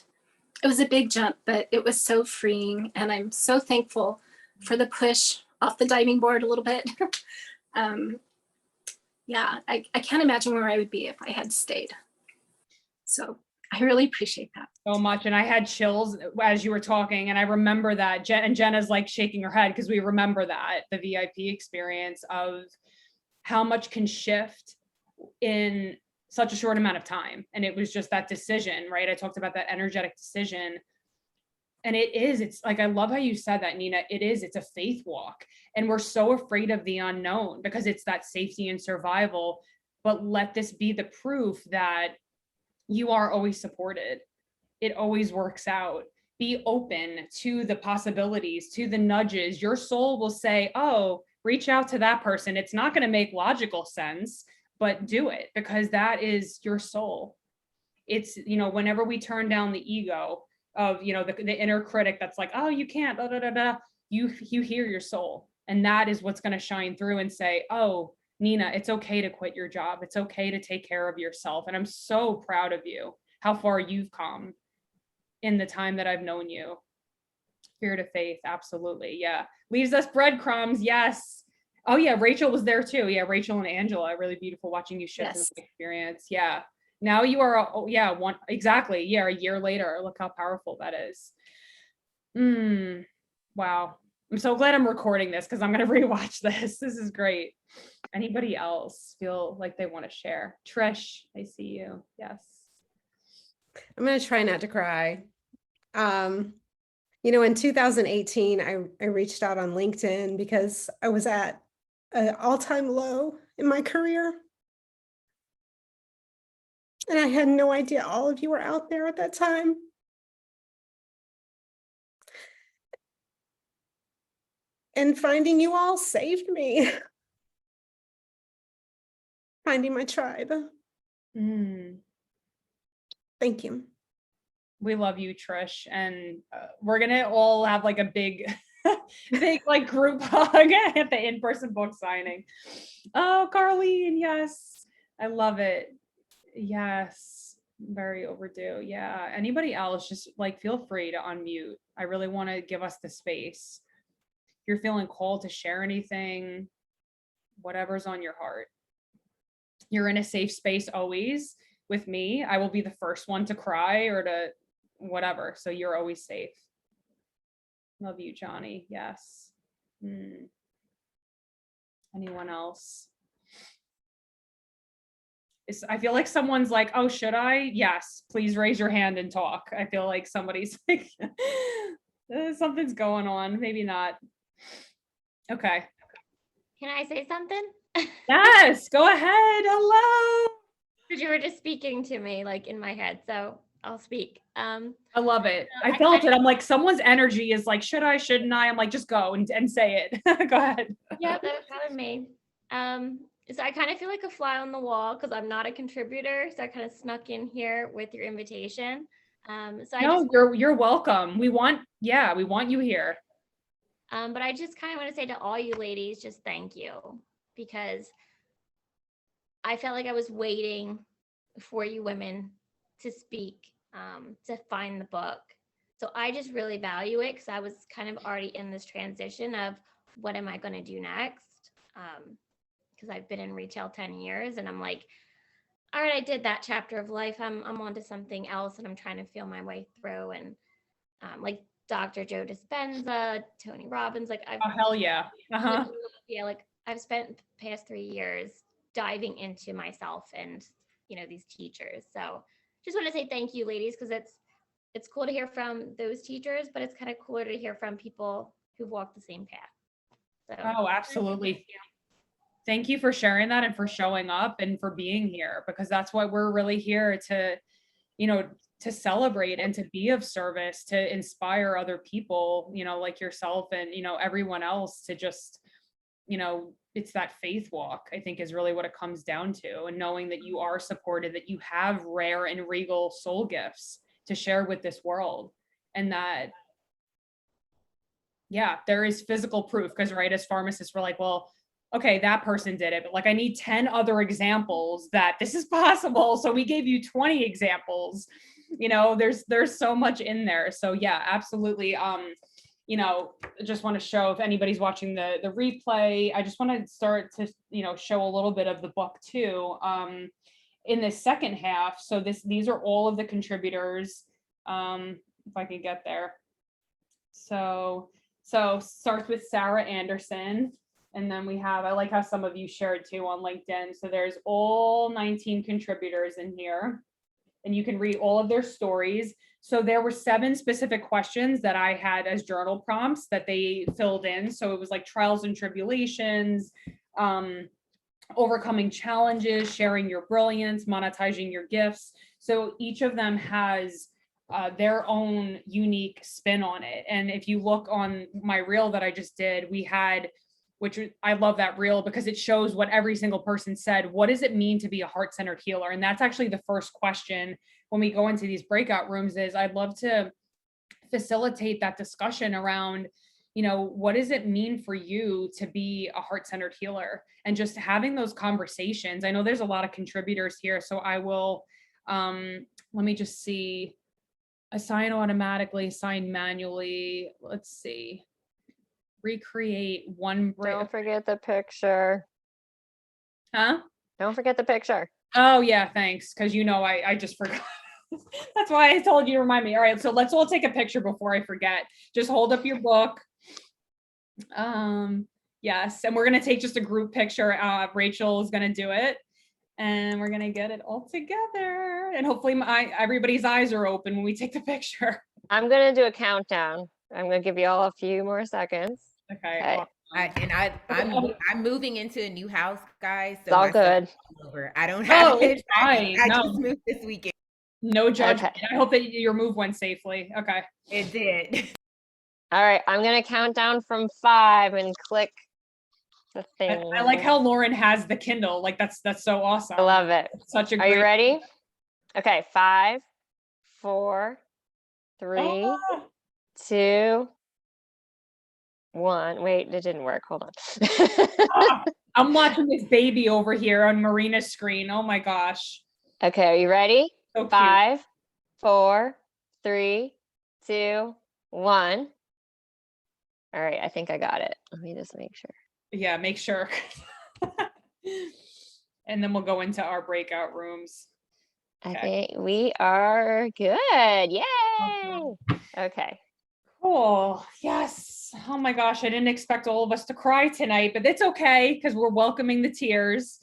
it was a big jump, but it was so freeing. And I'm so thankful for the push off the diving board a little bit. Yeah, I can't imagine where I would be if I had stayed. So I really appreciate that so much. And I had chills as you were talking, and I remember that Jenna's like shaking her head, because we remember that, the VIP experience of how much can shift in such a short amount of time. And it was just that decision, right? I talked about that energetic decision. And it's like, I love how you said that, Nina. It's a faith walk. And we're so afraid of the unknown because it's that safety and survival. But let this be the proof that you are always supported. It always works out. Be open to the possibilities, to the nudges. Your soul will say, oh, reach out to that person. It's not going to make logical sense, but do it, because that is your soul. It's, whenever we turn down the ego of, the inner critic that's like, oh, you can't, you hear your soul. And that is what's going to shine through and say, oh, Nina, it's okay to quit your job. It's okay to take care of yourself. And I'm so proud of you, how far you've come in the time that I've known you. Fear to faith. Absolutely. Yeah. Leaves us breadcrumbs. Yes. Oh yeah. Rachel was there too. Yeah. Rachel and Angela, really beautiful watching you shift in the experience. Yeah. Now you are, exactly. Yeah. A year later, look how powerful that is. Wow. I'm so glad I'm recording this, because I'm going to rewatch this. This is great. Anybody else feel like they want to share? Trish, I see you. Yes. I'm going to try not to cry. In 2018, I reached out on LinkedIn because I was at an all-time low in my career. And I had no idea all of you were out there at that time. And finding you all saved me. Finding my tribe. Thank you. We love you, Trish. And we're going to all have like a big, big like group hug at the in-person book signing. Oh, Carlene. Yes. I love it. Yes. Very overdue. Yeah. Anybody else, just like feel free to unmute. I really want to give us the space. If you're feeling called to share anything, whatever's on your heart. You're in a safe space always with me. I will be the first one to cry or to whatever. So you're always safe. Love you, Johnny. Yes. Anyone else? I feel like someone's like, oh, should I? Yes, please raise your hand and talk. I feel like somebody's like, something's going on. Maybe not. Okay. Can I say something? Yes, go ahead. Hello. Because you were just speaking to me like in my head, so I'll speak. I love it. I felt it. I'm like, someone's energy is like, should I, shouldn't I? I'm like, just go and say it. Go ahead. Yeah, that was kind of me. So I kind of feel like a fly on the wall because I'm not a contributor. So I kind of snuck in here with your invitation. You're welcome. We want you here. But I just kind of want to say to all you ladies, just thank you, because I felt like I was waiting for you women to speak, to find the book. So I just really value it because I was kind of already in this transition of what am I going to do next? Because I've been in retail 10 years and I'm like, all right, I did that chapter of life. I'm on to something else and I'm trying to feel my way through. And like Dr. Joe Dispenza, Tony Robbins, like oh, hell yeah. Yeah, like I've spent the past 3 years diving into myself and, these teachers. So just want to say thank you, ladies, because it's cool to hear from those teachers, but it's kind of cooler to hear from people who've walked the same path. So, oh, absolutely. Thank you for sharing that and for showing up and for being here, because that's why we're really here to, to celebrate and to be of service, to inspire other people, like yourself and, everyone else to just, it's that faith walk, I think is really what it comes down to. And knowing that you are supported, that you have rare and regal soul gifts to share with this world. And that, yeah, there is physical proof, because right, as pharmacists, we're like, well, okay, that person did it, but like I need 10 other examples that this is possible. So we gave you 20 examples. There's so much in there. So yeah, absolutely. Just want to show, if anybody's watching the replay, I just want to start to, show a little bit of the book too. In the second half. So these are all of the contributors. If I can get there. So starts with Sarah Anderson. And then we have, I like how some of you shared too on LinkedIn. So there's all 19 contributors in here, and you can read all of their stories. So there were 7 specific questions that I had as journal prompts that they filled in. So it was like trials and tribulations, overcoming challenges, sharing your brilliance, monetizing your gifts. So each of them has their own unique spin on it. And if you look on my reel that I just did, we had, which I love that reel because it shows what every single person said. What does it mean to be a heart-centered healer? And that's actually the first question when we go into these breakout rooms is I'd love to facilitate that discussion around, what does it mean for you to be a heart-centered healer? And just having those conversations. I know there's a lot of contributors here, so I will, let me just see, assign automatically, assign manually. Let's see. Recreate one. Don't forget the picture. Huh? Don't forget the picture. Oh yeah, thanks. Because I just forgot. That's why I told you to remind me. All right, so let's all take a picture before I forget. Just hold up your book. Yes, and we're gonna take just a group picture. Rachel is gonna do it, and we're gonna get it all together. And hopefully, everybody's eyes are open when we take the picture. I'm gonna do a countdown. I'm gonna give you all a few more seconds. Okay. I'm moving into a new house, guys. It's So all my stuff good. is all over. I don't have Oh, it. it's fine. I No, just moved this weekend. no judgment. Okay. I hope that your move went safely. Okay. It did. All right. I'm going to count down from 5 and click the thing. I like how Lauren has the Kindle. Like that's so awesome. I love it. It's such a Are great. you ready? Okay. 5, 4, 3, Oh. 2, 1. Wait, it didn't work. Hold on. Ah, I'm watching this baby over here on Marina's screen. Oh my gosh. Okay. Are you ready? So cute. 5, 4, 3, 2, 1. All right. I think I got it. Let me just make sure. Yeah, make sure. And then we'll go into our breakout rooms. I think we are good. Yay. Okay. Cool. Yes. Oh my gosh. I didn't expect all of us to cry tonight, but it's okay because we're welcoming the tears.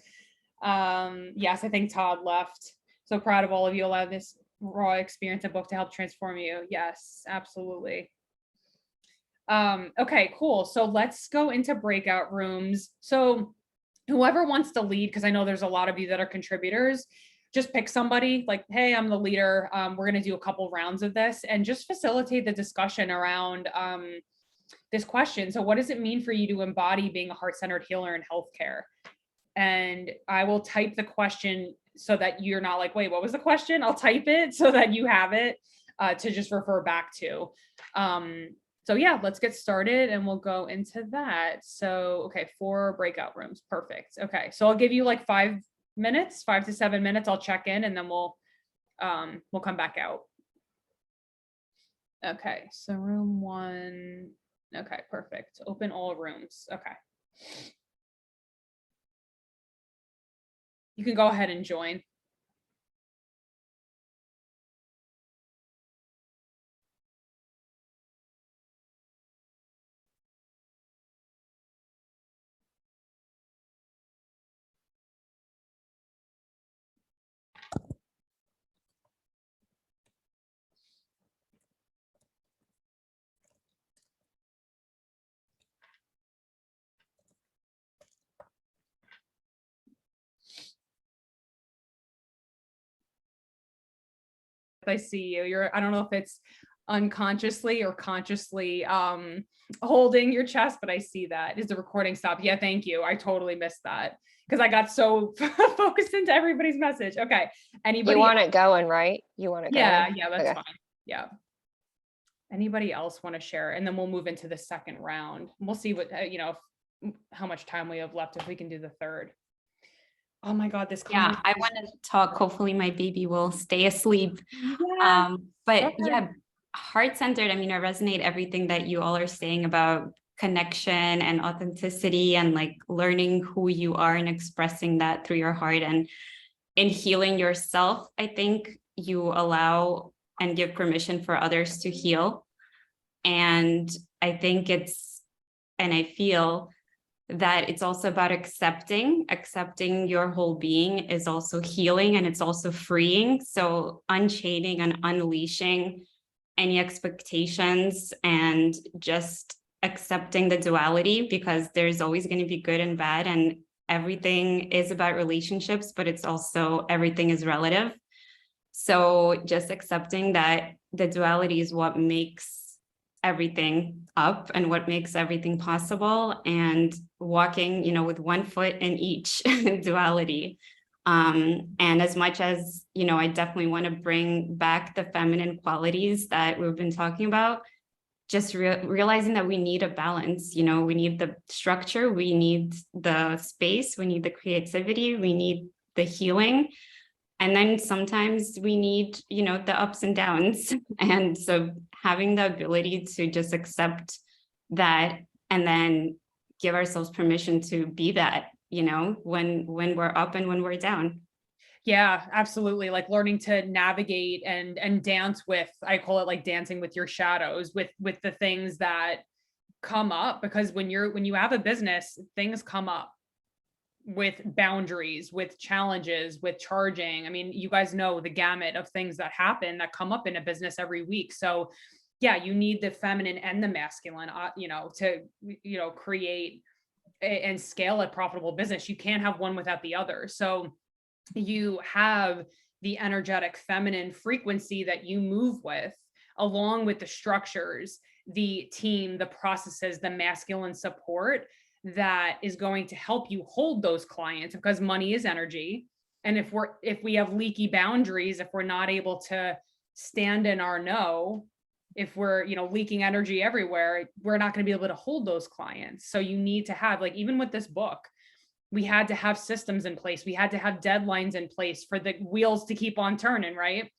Yes, I think Todd left. So proud of all of you. Allow this raw experience and book to help transform you. Yes, absolutely. Okay, cool. So let's go into breakout rooms. So whoever wants to lead, because I know there's a lot of you that are contributors, just pick somebody like, hey, I'm the leader. We're going to do a couple rounds of this and just facilitate the discussion around this question. So what does it mean for you to embody being a heart-centered healer in healthcare? And I will type the question so that you're not like, wait, what was the question? I'll type it so that you have it to just refer back to. So yeah, let's get started and we'll go into that. So, okay, 4 breakout rooms. Perfect. Okay. So I'll give you like 5 minutes, 5 to 7 minutes. I'll check in and then we'll come back out. Okay. So room 1. Okay, perfect. Open all rooms. Okay. You can go ahead and join. I see you. I don't know if it's unconsciously or consciously holding your chest, but I see that. Is the recording stop? Yeah, thank you. I totally missed that because I got so focused into everybody's message. Okay. Anybody? You want it going, right? You want it going? Yeah, that's okay. fine. Yeah. Anybody else want to share? And then we'll move into the second round. We'll see what, how much time we have left if we can do the third. Oh my God, this. Yeah, I want to talk. Hopefully my baby will stay asleep. Yeah. But yeah, heart-centered, I mean, I resonate everything that you all are saying about connection and authenticity and like learning who you are and expressing that through your heart and in healing yourself. I think you allow and give permission for others to heal. And I think and I feel that it's also about accepting your whole being is also healing and it's also freeing. So unchaining and unleashing any expectations and just accepting the duality, because there's always going to be good and bad, and everything is about relationships, but it's also everything is relative. So just accepting that the duality is what makes everything up and what makes everything possible, and walking, with one foot in each duality. And as much as, I definitely want to bring back the feminine qualities that we've been talking about, just realizing that we need a balance, we need the structure, we need the space, we need the creativity, we need the healing. And then sometimes we need, the ups and downs. And so having the ability to just accept that and then give ourselves permission to be that, when we're up and when we're down. Yeah, absolutely. Like learning to navigate and dance with, I call it like dancing with your shadows, with the things that come up, because when you have a business, things come up with boundaries, with challenges, with charging. I mean, you guys know the gamut of things that happen that come up in a business every week. So yeah, you need the feminine and the masculine, to, create and scale a profitable business. You can't have one without the other. So you have the energetic feminine frequency that you move with, along with the structures, the team, the processes, the masculine support that is going to help you hold those clients, because money is energy. And if we have leaky boundaries, if we're not able to stand in our no, if we're, leaking energy everywhere, we're not going to be able to hold those clients. So you need to have, like, even with this book, we had to have systems in place. We had to have deadlines in place for the wheels to keep on turning, right?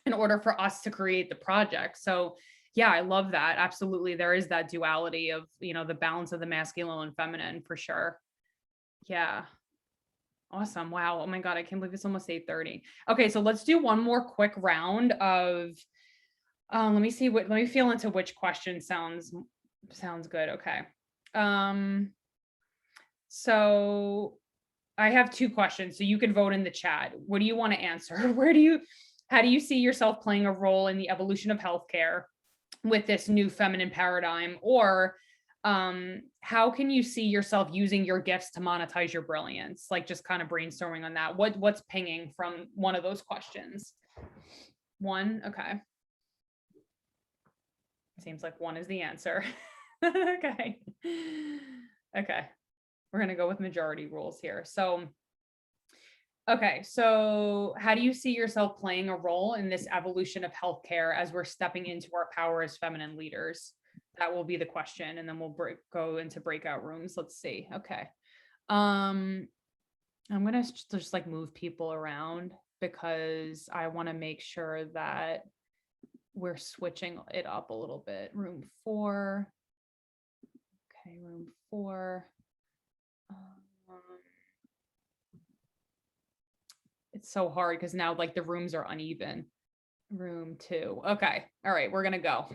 In order for us to create the project. So yeah, I love that. Absolutely. There is that duality of, the balance of the masculine and feminine, for sure. Yeah. Awesome. Wow. Oh my God. I can't believe it's almost 8:30. Okay. So let's do one more quick round of, let me feel into which question sounds good. Okay. So I have 2 questions, so you can vote in the chat. What do you want to answer? How do you see yourself playing a role in the evolution of healthcare with this new feminine paradigm? Or how can you see yourself using your gifts to monetize your brilliance? Like, just kind of brainstorming on that. What's pinging from one of those questions? One, okay. Seems like one is the answer. Okay. Okay. We're going to go with majority rules here. So, okay. So how do you see yourself playing a role in this evolution of healthcare as we're stepping into our power as feminine leaders? That will be the question. And then we'll go into breakout rooms. Let's see. Okay. I'm going to just like move people around, because I want to make sure that we're switching it up a little bit. Room 4. Okay. Room 4. It's so hard because now, like, the rooms are uneven. Room 2. Okay. All right. We're going to go.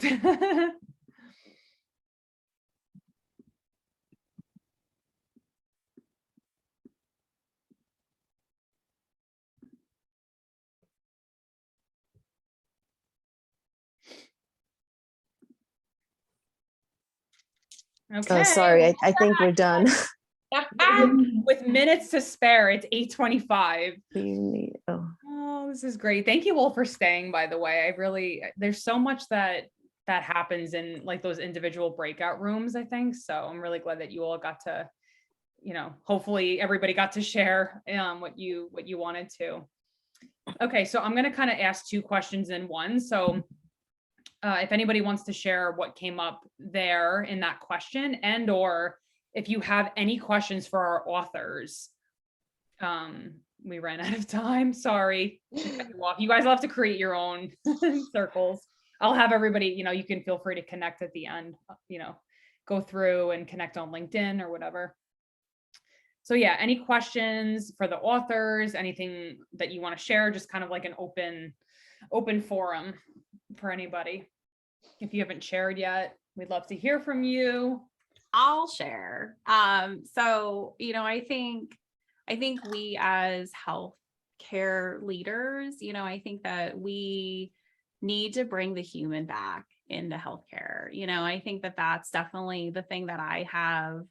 Okay. Oh, sorry. I think we're done. With minutes to spare, it's 8:25. Oh, this is great. Thank you all for staying, by the way. There's so much that happens in, like, those individual breakout rooms, I think. So I'm really glad that you all got to, hopefully everybody got to share what you wanted to. Okay. So I'm going to kind of ask 2 questions in one. So if anybody wants to share what came up there in that question, and or if you have any questions for our authors. We ran out of time. Sorry. You guys will have to create your own circles. I'll have everybody, you can feel free to connect at the end, go through and connect on LinkedIn or whatever. So yeah, any questions for the authors, anything that you want to share, just kind of like an open forum for anybody. If you haven't shared yet, we'd love to hear from you. I'll share. So, I think we as healthcare leaders, I think that we need to bring the human back into healthcare. I think that that's definitely the thing that I have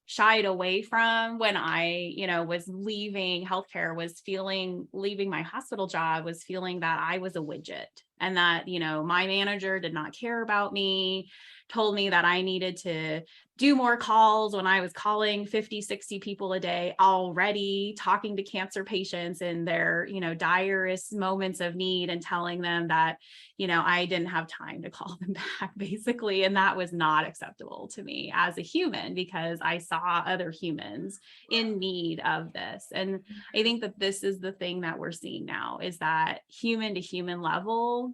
shied away from when I, was leaving healthcare, leaving my hospital job, was feeling that I was a widget, and that, my manager did not care about me, told me that I needed to do more calls when I was calling 50, 60 people a day already, talking to cancer patients in their, direst moments of need, and telling them that, I didn't have time to call them back, basically. And that was not acceptable to me as a human, because I saw other humans in need of this. And I think that this is the thing that we're seeing now, is that human to human level,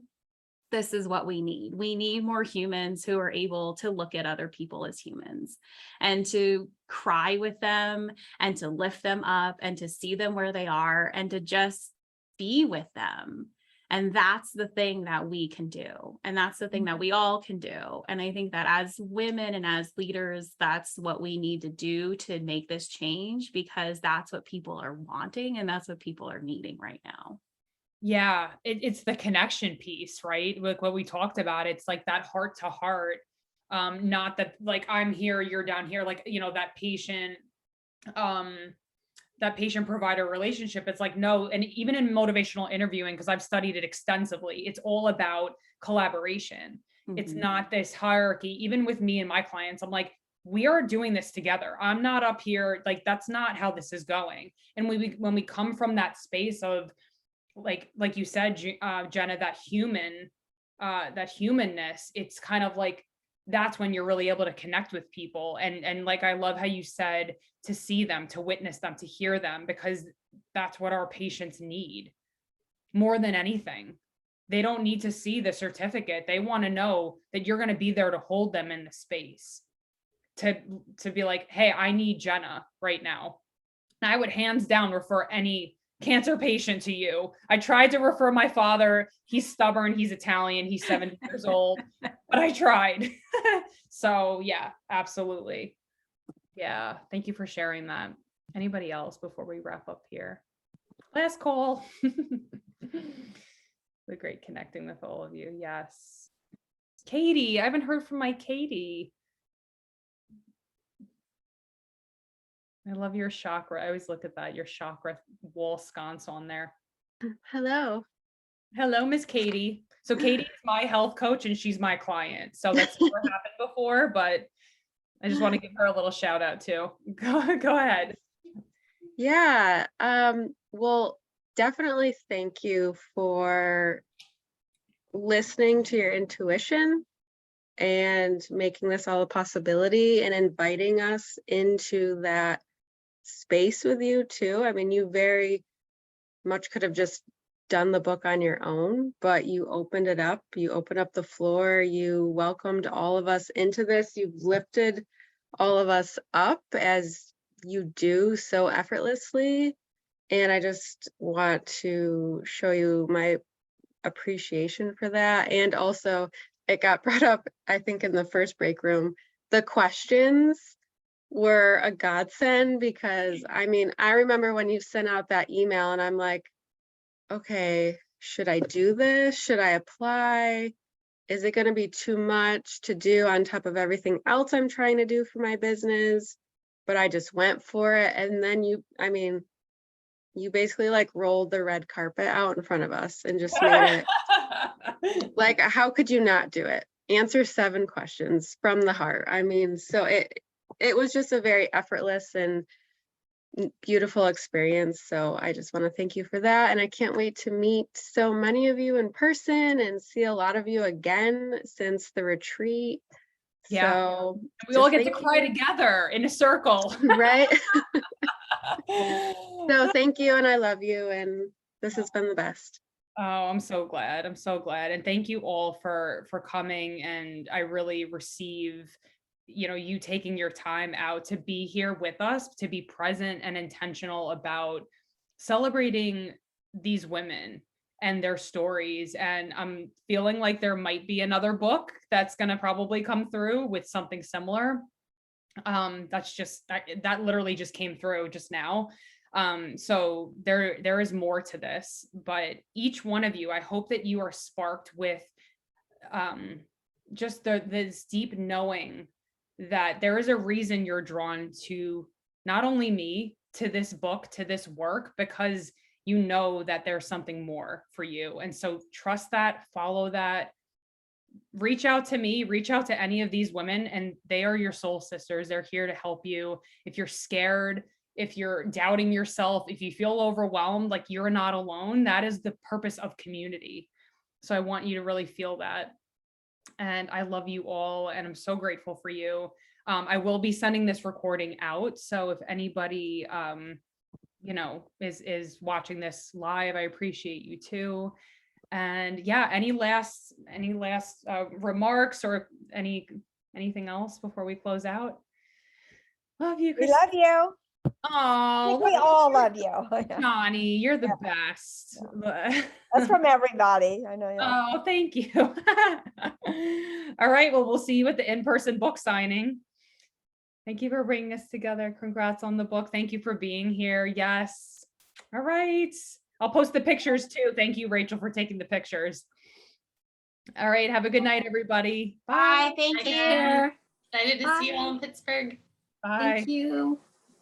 this is what we need. We need more humans who are able to look at other people as humans, and to cry with them, and to lift them up, and to see them where they are, and to just be with them. And that's the thing that we can do. And that's the thing that we all can do. And I think that as women and as leaders, that's what we need to do to make this change, because that's what people are wanting, and that's what people are needing right now. Yeah, it's the connection piece, right? Like what we talked about, it's like that heart to heart. Not that like I'm here, you're down here, like, you know, um, that patient provider relationship. It's like, no. And even in motivational interviewing, because I've studied it extensively, it's all about collaboration. It's not this hierarchy. Even with me and my clients, I'm like, we are doing this together. I'm not up here. Like, that's not how this is going. And when we come from that space of like you said, Jenna, that humanness, it's kind of like, that's when you're really able to connect with people. And like, I love how you said to see them, to witness them, to hear them, because that's what our patients need more than anything. They don't need to see the certificate. They want to know that you're going to be there to hold them in the space, to be like, hey, I need Jenna right now. And I would hands down refer any cancer patient to you. I tried to refer my father. He's stubborn. He's Italian. He's 70 years old, but I tried. So yeah, absolutely. Yeah. Thank you for sharing that. Anybody else before we wrap up here? Last call. The great connecting with all of you. Yes. Katie, I haven't heard from my Katie. I love your chakra. I always look at that, your chakra wall sconce on there. Hello. Hello, Miss Katie. So Katie is my health coach and she's my client. So that's never happened before, but I just want to give her a little shout out too. Go ahead. Yeah. Well, definitely thank you for listening to your intuition and making this all a possibility and inviting us into that space with you too. I mean, you very much could have just done the book on your own, but you opened it up. You opened up the floor. You welcomed all of us into this. You've lifted all of us up as you do so effortlessly. And I just want to show you my appreciation for that. And also, it got brought up, I think, in the first break room, the questions were a godsend, because I mean, I remember when you sent out that email and I'm like, okay, should I do this? Should I apply? Is it going to be too much to do on top of everything else I'm trying to do for my business? But I just went for it. And then you basically like rolled the red carpet out in front of us and just made it like, how could you not do it? Answer 7 questions from the heart. I mean, so it was just a very effortless and beautiful experience. So I just want to thank you for that. And I can't wait to meet so many of you in person and see a lot of you again since the retreat. Yeah. So we all get to cry together in a circle. Right. So thank you. And I love you. And this has been the best. Oh, I'm so glad. I'm so glad. And thank you all for coming. And I really receive, you know, you taking your time out to be here with us, to be present and intentional about celebrating these women and their stories. And I'm feeling like there might be another book that's going to probably come through with something similar. That's just, that literally just came through just now. So there is more to this, but each one of you, I hope that you are sparked with just this deep knowing that there is a reason you're drawn to not only me, to this book, to this work, because you know that there's something more for you. And so trust that, follow that, reach out to me, reach out to any of these women, and they are your soul sisters. They're here to help you. If you're scared, if you're doubting yourself, if you feel overwhelmed, like you're not alone, that is the purpose of community. So I want you to really feel that. And I love you all. And I'm so grateful for you. I will be sending this recording out. So if anybody, you know, is watching this live, I appreciate you too. And yeah, any last remarks or anything else before we close out? Love you, We love you. Oh, we all love you. Connie, you're the best. That's from everybody. I know. Yeah. Oh, thank you. All right. Well, we'll see you at the in-person book signing. Thank you for bringing us together. Congrats on the book. Thank you for being here. Yes. All right. I'll post the pictures too. Thank you, Rachel, for taking the pictures. All right. Have a good night, everybody. Bye. Thank Take you. care. Excited to see you all Bye. in Pittsburgh. Bye. Thank you.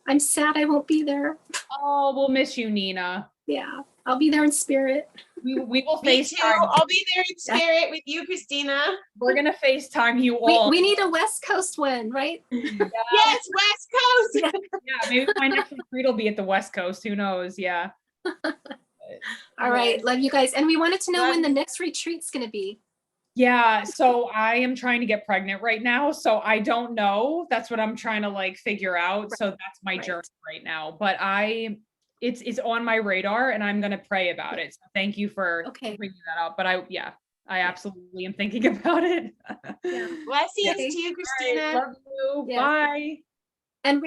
I'm sad I won't be there. Oh, we'll miss you, Nina. Yeah, I'll be there in spirit. We will Me too. FaceTime. I'll be there in spirit with you, Christina. We're gonna FaceTime you We, all. we need a West Coast one, right? Yes, West Coast. Yeah, maybe my next retreat will be at the West Coast. Who knows? Yeah. All right. Love you guys. And we wanted to know when the next retreat's going to be. Yeah, so I am trying to get pregnant right now, so I don't know. That's what I'm trying to like figure out. So that's my journey right now. But it's on my radar, and I'm gonna pray about it. So thank you for bringing that up. But I absolutely am thinking about it. Blessings to you, Christina. All right, love you. Yeah. Bye. And